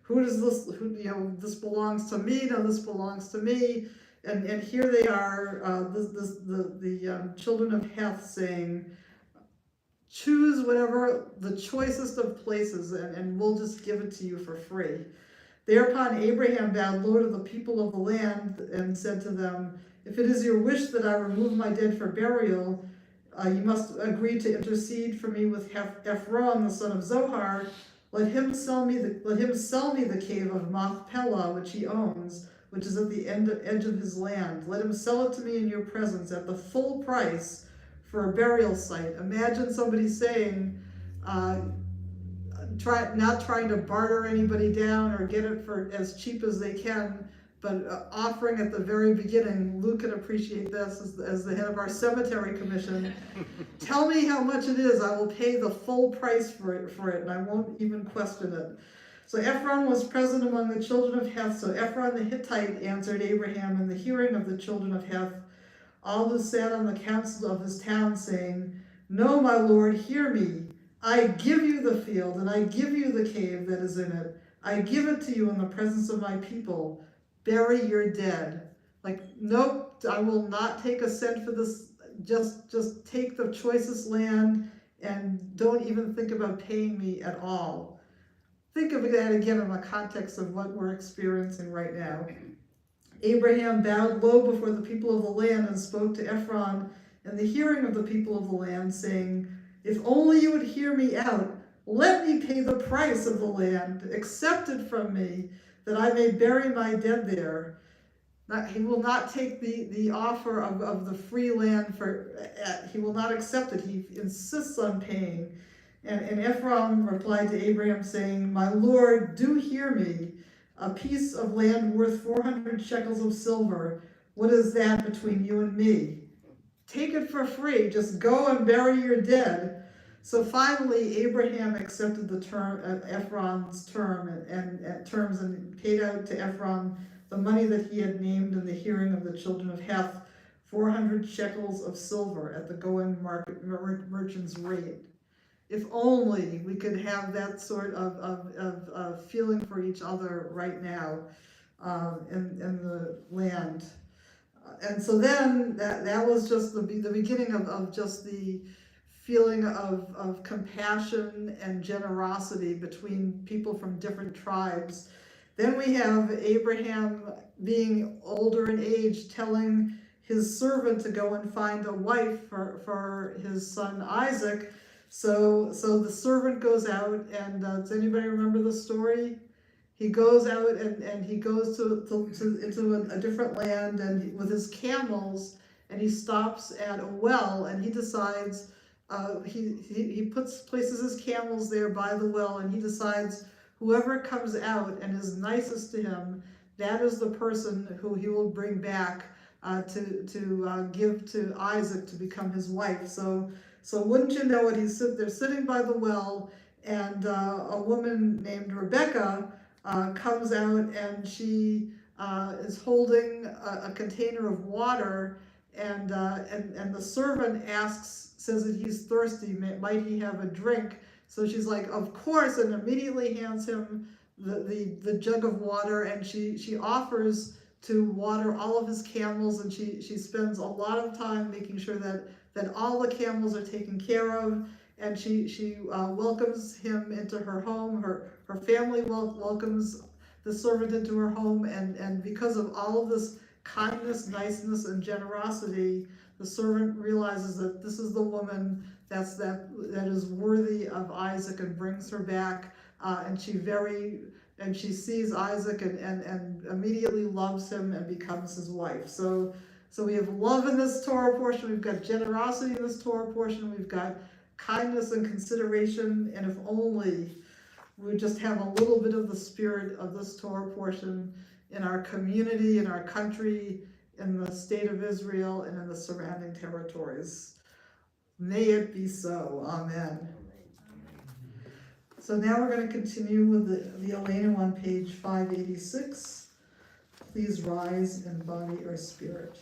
This belongs to me. No, this belongs to me. And here they are, the children of Heth saying, choose whatever the choicest of places, and we'll just give it to you for free. Thereupon Abraham bowed low to the people of the land and said to them, If it is your wish that I remove my dead for burial, you must agree to intercede for me with Ephron, the son of Zohar. Let him sell me the cave of Machpelah, which he owns, which is at the edge of his land. Let him sell it to me in your presence at the full price for a burial site. Imagine somebody saying, not trying to barter anybody down or get it for as cheap as they can, but offering at the very beginning. Luke can appreciate this as the head of our cemetery commission. Tell me how much it is. I will pay the full price for it, and I won't even question it. So Ephron was present among the children of Heth. So Ephron the Hittite answered Abraham in the hearing of the children of Heth, all who sat on the council of his town, saying, No, my Lord, hear me. I give you the field, and I give you the cave that is in it. I give it to you in the presence of my people. Bury your dead. Like, nope, I will not take a cent for this. Just take the choicest land and don't even think about paying me at all. Think of that again in the context of what we're experiencing right now. Abraham bowed low before the people of the land and spoke to Ephron in the hearing of the people of the land, saying, If only you would hear me out, let me pay the price of the land, accept it from me, that I may bury my dead there. He will not take the offer of the free land he will not accept it. He insists on paying. And Ephron replied to Abraham, saying, My Lord, do hear me. A piece of land worth 400 shekels of silver. What is that between you and me? Take it for free. Just go and bury your dead. So finally, Abraham accepted Ephron's terms and paid out to Ephron the money that he had named in the hearing of the children of Heth, 400 shekels of silver at the going merchant's rate. If only we could have that sort of feeling for each other right now in the land. And so then that was just the beginning of just the feeling of compassion and generosity between people from different tribes. Then we have Abraham, being older in age, telling his servant to go and find a wife for his son Isaac. So the servant goes out, and does anybody remember the story? He goes out and he goes into a different land and with his camels, and he stops at a well, and he decides he places his camels there by the well, and he decides whoever comes out and is nicest to him, that is the person who he will bring back to give to Isaac to become his wife. So wouldn't you know it, they're sitting by the well, and a woman named Rebecca comes out, and she is holding a container of water, and the servant says that he's thirsty, might he have a drink? So she's like, of course, and immediately hands him the jug of water, and she offers to water all of his camels, and she spends a lot of time making sure that all the camels are taken care of, and she welcomes him into her home. Her family welcomes the servant into her home, and because of all of this kindness, niceness, and generosity, the servant realizes that this is the woman that is worthy of Isaac, and brings her back, and she sees Isaac and immediately loves him and becomes his wife. So we have love in this Torah portion, we've got generosity in this Torah portion, we've got kindness and consideration, and if only we would just have a little bit of the spirit of this Torah portion in our community, in our country, in the state of Israel, and in the surrounding territories. May it be so. Amen. So now we're going to continue with the Elena on page 586. Please rise in body or spirit.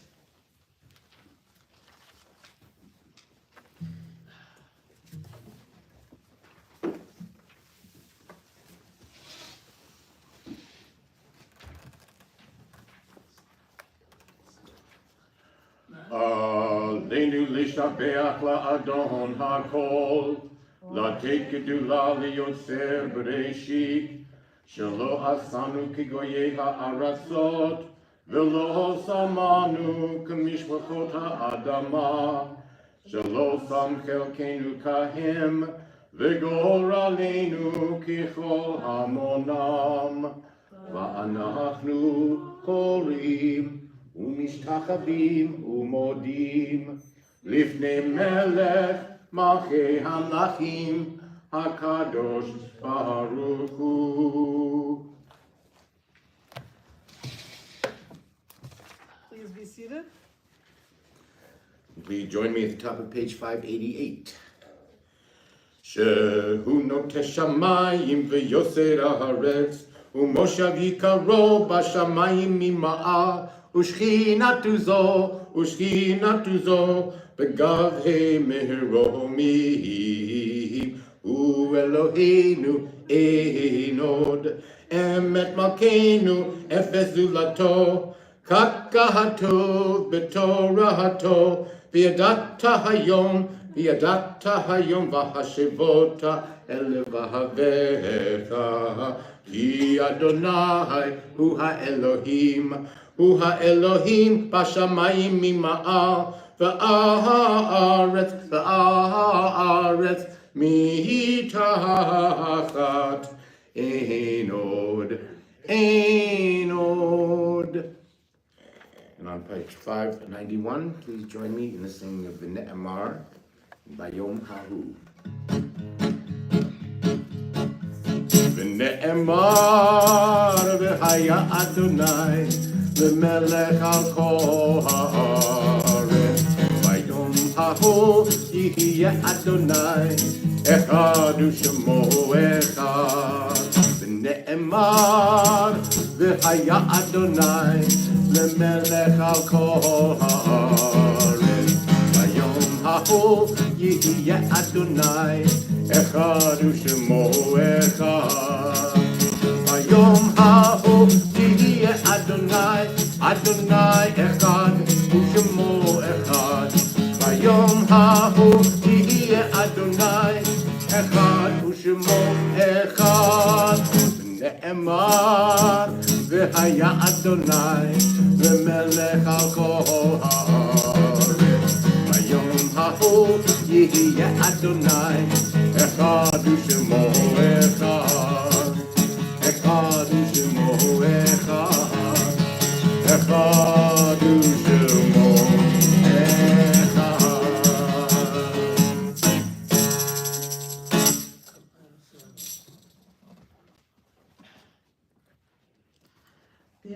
Aleinu lishabeach la'adon hakol, לתת גדולה ליוצר בראשית, שלא עשנו כגויי הארצות, ולא שמנו כמשפחות האדמה, שלא שם חלקנו כהם, וגורלנו ככל המונם. ואנחנו קוראים ומשתחווים ומודים לפני מלך מלכי המלכים הקדוש ברוך הוא. Please be seated. Please join me at the top of page 588. שהוא נוטה שמיים ויוסר הארץ, ומושב יקרו בשמיים ממעל, ושכינתו זו בגבהי מרומי. הוא אלוהינו אין עוד, אמת מלכנו אפס זולתו, כך כתוב בתורתו, וידעת היום והשבות אל לבביך, כי אדוני הוא האלוהים בשמיים ממעל, והארץ מתחת. אין עוד. And on page 591, please join me in the singing of the Ne'emar, Bayom Hahu. ונאמר והיה אדוני למלך על כל הארץ, ביום ההוא יהיה אדוני אחד ושמו אחד. ונאמר והיה אדוני למלך על כל הארץ, ביום ההוא יהיה אדוני אחד ושמו אחד. ביום ההוא תהיה אדוני אחד ושמו אחד. ביום ההוא תהיה אדוני אחד ושמו אחד. נאמר והיה אדוני למלך על כל הארץ, ביום ההוא יהיה אדוני אחד ושמו אחד. אחד ושמו אחד. אחד ושמו אחד.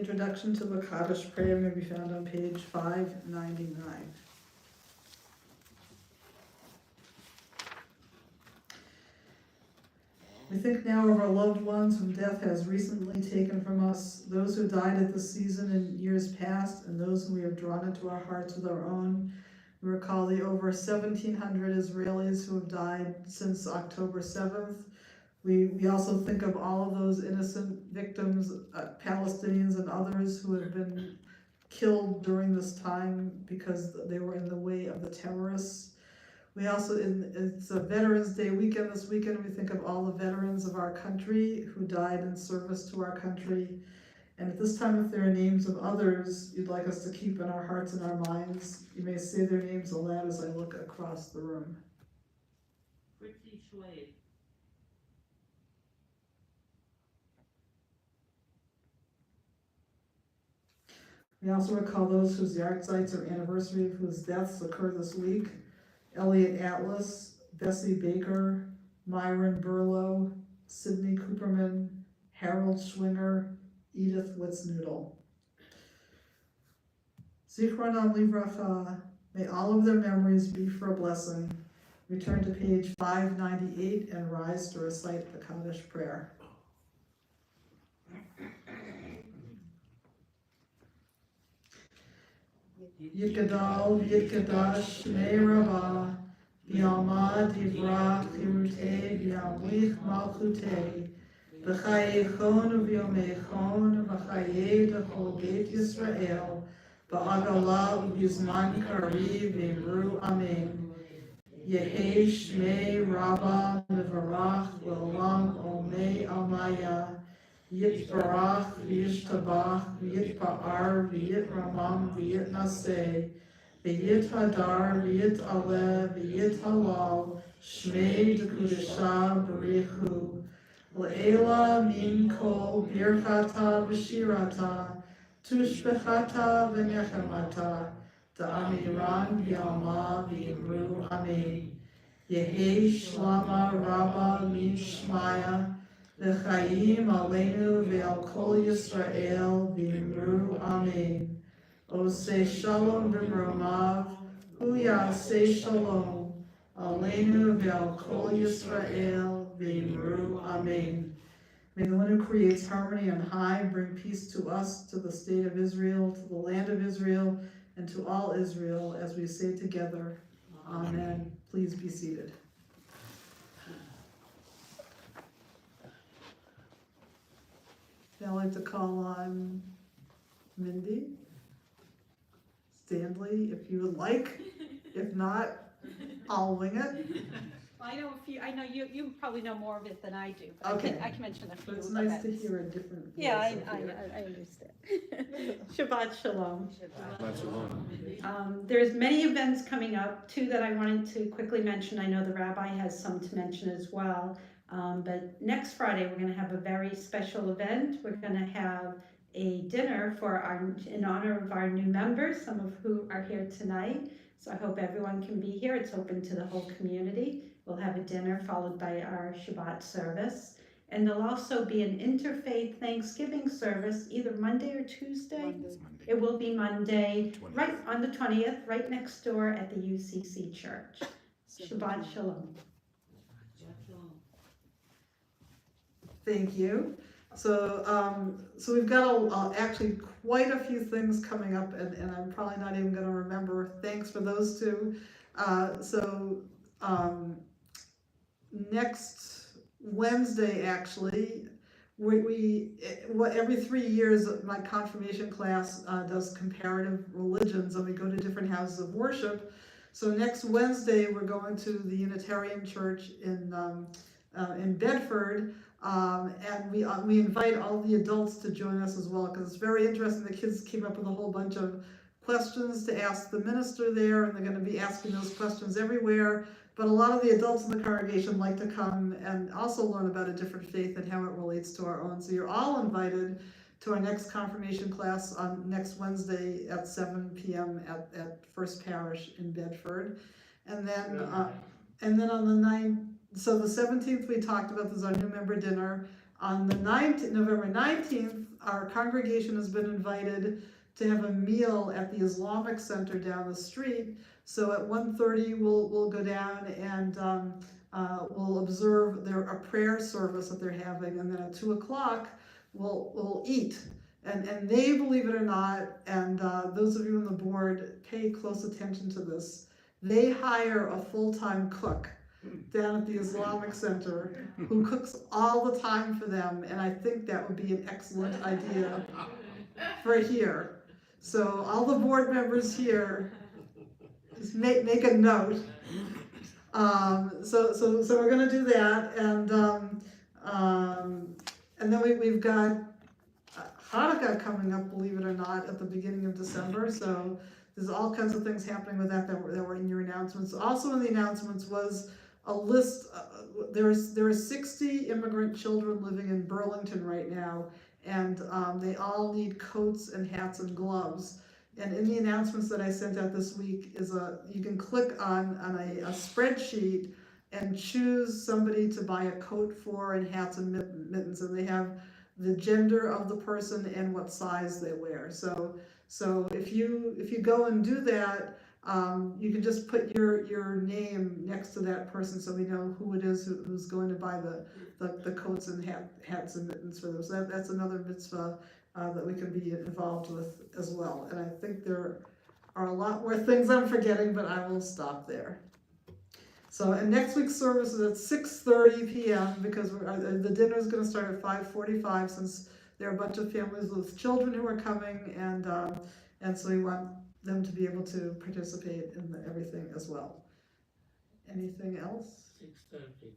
The Kaddish prayer may be found on page 599. We think now of our loved ones whom death has recently taken from us, those who died at this season in years past, and those whom we have drawn into our hearts with our own. We recall the over 1,700 Israelis who have died since October 7th. We also think of all of those innocent victims, Palestinians and others who have been killed during this time because they were in the way of the terrorists. We also, it's a Veterans Day weekend this weekend, we think of all the veterans of our country who died in service to our country. And at this time, if there are names of others you'd like us to keep in our hearts and our minds, you may say their names aloud as I look across the room. Fritzy Schwade. We also recall those whose yahrzeits or anniversary of whose deaths occurred this week. Elliot Atlas, Bessie Baker, Myron Burlow, Sidney Cooperman, Harold Schwinger, Edith Witznoodle. Zichronam Livracha, may all of their memories be for a blessing. Return to page 598 and rise to recite the Kaddish prayer. Yitgadal, Yitgadash, Shmei Rabbah, B'yalma Divrach, Chirutei, B'yamlich Malchutei, B'chayei V'yomei V'chayei D'chol Beit Yisrael, Ba'agala U'bizman Kariv V'imru Amen. Yehei Shmei Rabbah Mevarach L'olam Omei Almaya, Yitbarach v'yishtabach v'yitba'ar v'yitramam v'yitnaseh v'yithadar v'yitaleh v'yithalal shmei d'kudesha b'richu l'ela min kol birchata v'shirata tushbechata v'nechemata da'amiran v'yalma v'imru amen. Yehei shlama rabba min shmaya V'chayim aleinu ve'al kol Yisrael v'imru amen. Oseh shalom b'mromav, hu yaseh shalom, aleinu ve'al kol Yisrael v'imru amen. May the one who creates harmony on high bring peace to us, to the state of Israel, to the land of Israel, and to all Israel, as we say together, amen. Please be seated. I'd like to call on Mindy Stanley, if you would like. If not, I'll wing it. Well, I know you probably know more of it than I do, but Okay. I can mention a few But it's nice to events. hear a different voice. Yeah, I up here. understand. Shabbat Shalom. Shabbat Shalom. There's many events coming up, two that I wanted to quickly mention. I know the Rabbi has some to mention as well. But next Friday, we're going to have a very special event. We're going to have a dinner in honor of our new members, some of who are here tonight. So I hope everyone can be here. It's open to the whole community. We'll have a dinner followed by our Shabbat service. And there'll also be an interfaith Thanksgiving service, either Monday or Tuesday. It's Monday. It will be Monday, 20th. right on the 20th, right next door at the UCC Church. Shabbat Shalom. Thank you. So we've got actually quite a few things coming up, and I'm probably not even going to remember. Thanks for those two. Next Wednesday, actually, every 3 years my confirmation class does comparative religions, and we go to different houses of worship. So next Wednesday we're going to the Unitarian Church in Bedford. And we invite all the adults to join us as well, because it's very interesting. The kids came up with a whole bunch of questions to ask the minister there, and they're going to be asking those questions everywhere. But a lot of the adults in the congregation like to come and also learn about a different faith and how it relates to our own. So you're all invited to our next confirmation class on next Wednesday at 7 p.m. at First Parish in Bedford. And then on the 9th, so the 17th we talked about, this is our new member dinner. On the November 19th, our congregation has been invited to have a meal at the Islamic Center down the street. So at 1:30, we'll go down and we'll observe a prayer service that they're having, and then at 2 o'clock, we'll eat. And they, believe it or not, and those of you on the board, pay close attention to this, they hire a full-time cook down at the Islamic Center who cooks all the time for them, and I think that would be an excellent idea for here. So all the board members here, just make a note. So we're gonna do that, and then we've got Hanukkah coming up, believe it or not, at the beginning of December. So there's all kinds of things happening with that were in your announcements. Also in the announcements was a list. There are 60 immigrant children living in Burlington right now, and they all need coats and hats and gloves. And in the announcements that I sent out this week is you can click on a spreadsheet and choose somebody to buy a coat for and hats and mittens, and they have the gender of the person and what size they wear. So if you go and do that, you can just put your name next to that person so we know who it is who's going to buy the coats and hats and mittens for them. So that's another mitzvah that we can be involved with as well. And I think there are a lot more things I'm forgetting, but I will stop there. So, and next week's service is at 6:30 p.m. because the dinner is going to start at 5:45 since there are a bunch of families with children who are coming, and so we want them to be able to participate in everything as well. Anything else? 6:30.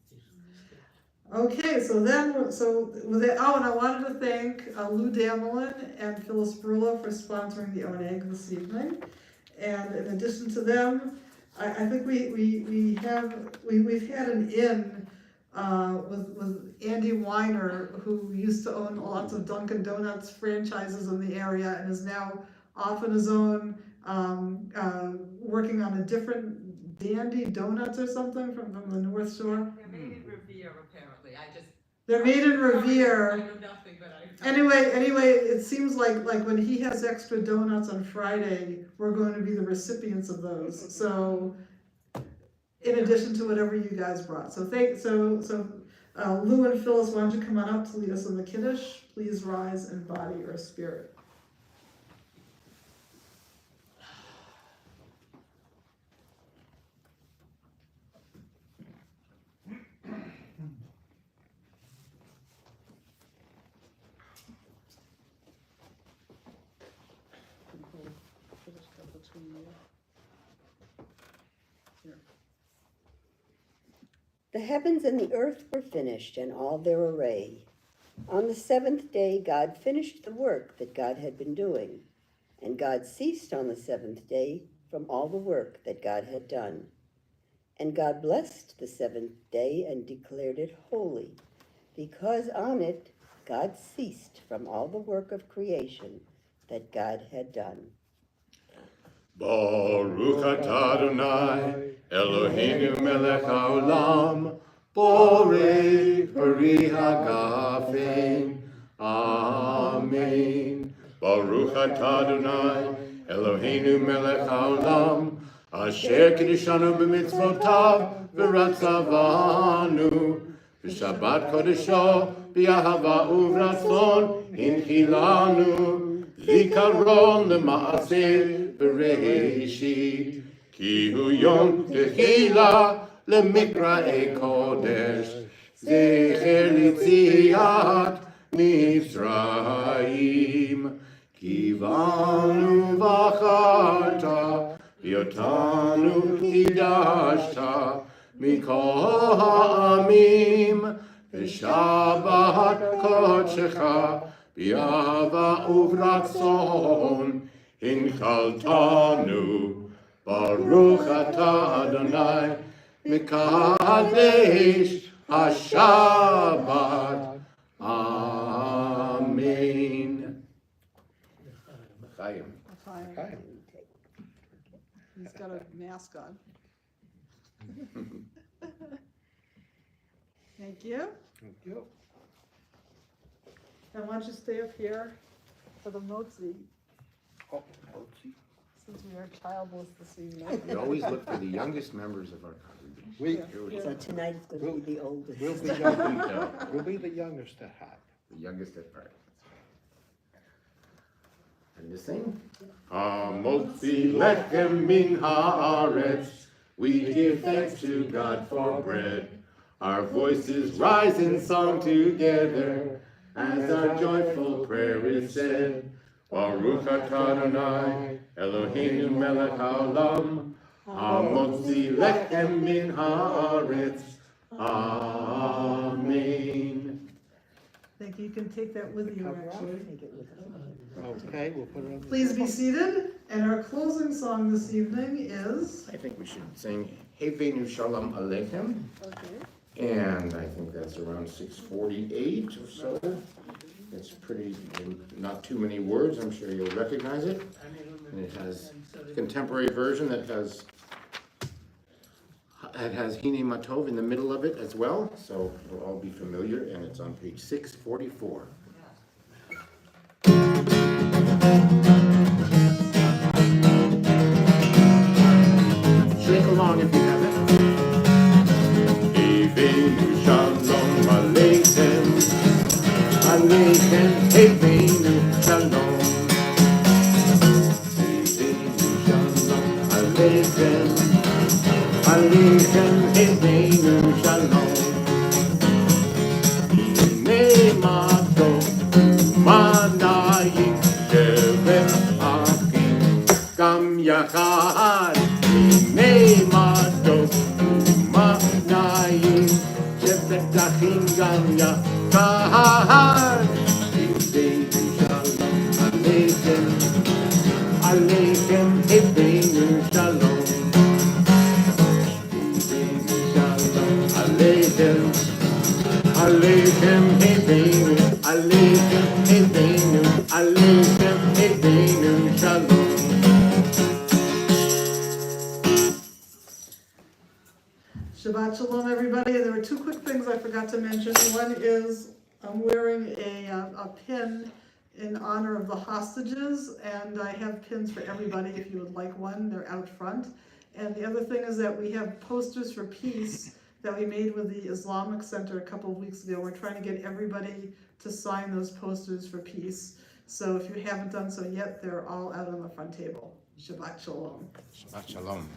Okay, so and I wanted to thank Lou Damelin and Phyllis Brula for sponsoring the Oneg this evening. And in addition to them, I think we've had an in with Andy Weiner, who used to own lots of Dunkin' Donuts franchises in the area and is now off on his own, working on a different Dandy Donuts or something from the North Shore. They're made in Revere, apparently. They're made in Revere. I know nothing, but I. Anyway, it seems like when he has extra donuts on Friday, we're going to be the recipients of those. So, in addition to whatever you guys brought. So Lou and Phyllis, why don't you come on up to lead us in the Kiddush? Please rise in body or spirit. The heavens and the earth were finished, and all their array. On the seventh day God finished the work that God had been doing, and God ceased on the seventh day from all the work that God had done. And God blessed the seventh day and declared it holy, because on it God ceased from all the work of creation that God had done. Baruch atah Adonai, Eloheinu melech haolam, borei peri hagafen. Amen. Baruch atah Adonai, Eloheinu melech haolam, asher kiddushanu b'mitzvotav v'ratzavanu, v'shabbat kodesho b'ahava uvratzon hinchilanu, zikaron lema'aseh Bereshit, ki hu yom tehila lemikra kodesh, zecher litziat Mitzrayim, kivanu v'acharta, v'yotanu kidashta, mikol ha'amim, v'shabbat kodshecha, b'ahava uvratzon, Hinchaltanu, Baruch atah Adonai, Mekadesh HaShabbat. Amen. Chaim. He's got a mask on. Thank you. Thank you. And why don't you stay up here for the motzi? Oh, Motzi. Since we are childless this evening. We always look for the youngest members of our congregation. We, Here we So go. tonight it's going to be the oldest. we'll be young, we'll be the youngest at heart. The youngest at heart. And to sing. Hamotzi lechem min haaretz. We give thanks to God for bread. Our voices rise in song together as our joyful prayer is said. Baruch atah Adonai, Eloheinu melech haolam, hamotzi lechem min haaretz. Amen. Thank you. You can take that with you, actually. Take it with us. Okay, we'll put it on. the Please be table. seated. And our closing song this evening is. I think we should sing Hevenu Shalom Aleichem. And I think that's around 6:48 or so. It's pretty, not too many words, I'm sure you'll recognize it. And it has a contemporary version that has Hine Matov in the middle of it as well, so it'll all be familiar, and it's on page 644. Shrink along if you have it. Hevenu Shalom Aleichem. Aleichem, Hevenu Shalom. Hevenu Shalom Aleichem. Aleichem, Hevenu Shalom. Hine matov u'manayim shevet achim gam yachad. Hine matov u'manayim shevet achim gam yachad. Hevenu Shalom Aleichem. Aleichem, Hevenu Shalom. Aleichem, Aleichem, Hevenu, Aleichem, Hevenu, Aleichem, Hevenu, Shalom. Shabbat Shalom, everybody. There were two quick things I forgot to mention. One is I'm wearing a pin in honor of the hostages, and I have pins for everybody if you would like one. They're out front. And the other thing is that we have posters for peace that we made with the Islamic Center a couple of weeks ago. We're trying to get everybody to sign those posters for peace. So if you haven't done so yet, they're all out on the front table. Shabbat Shalom. Shabbat Shalom.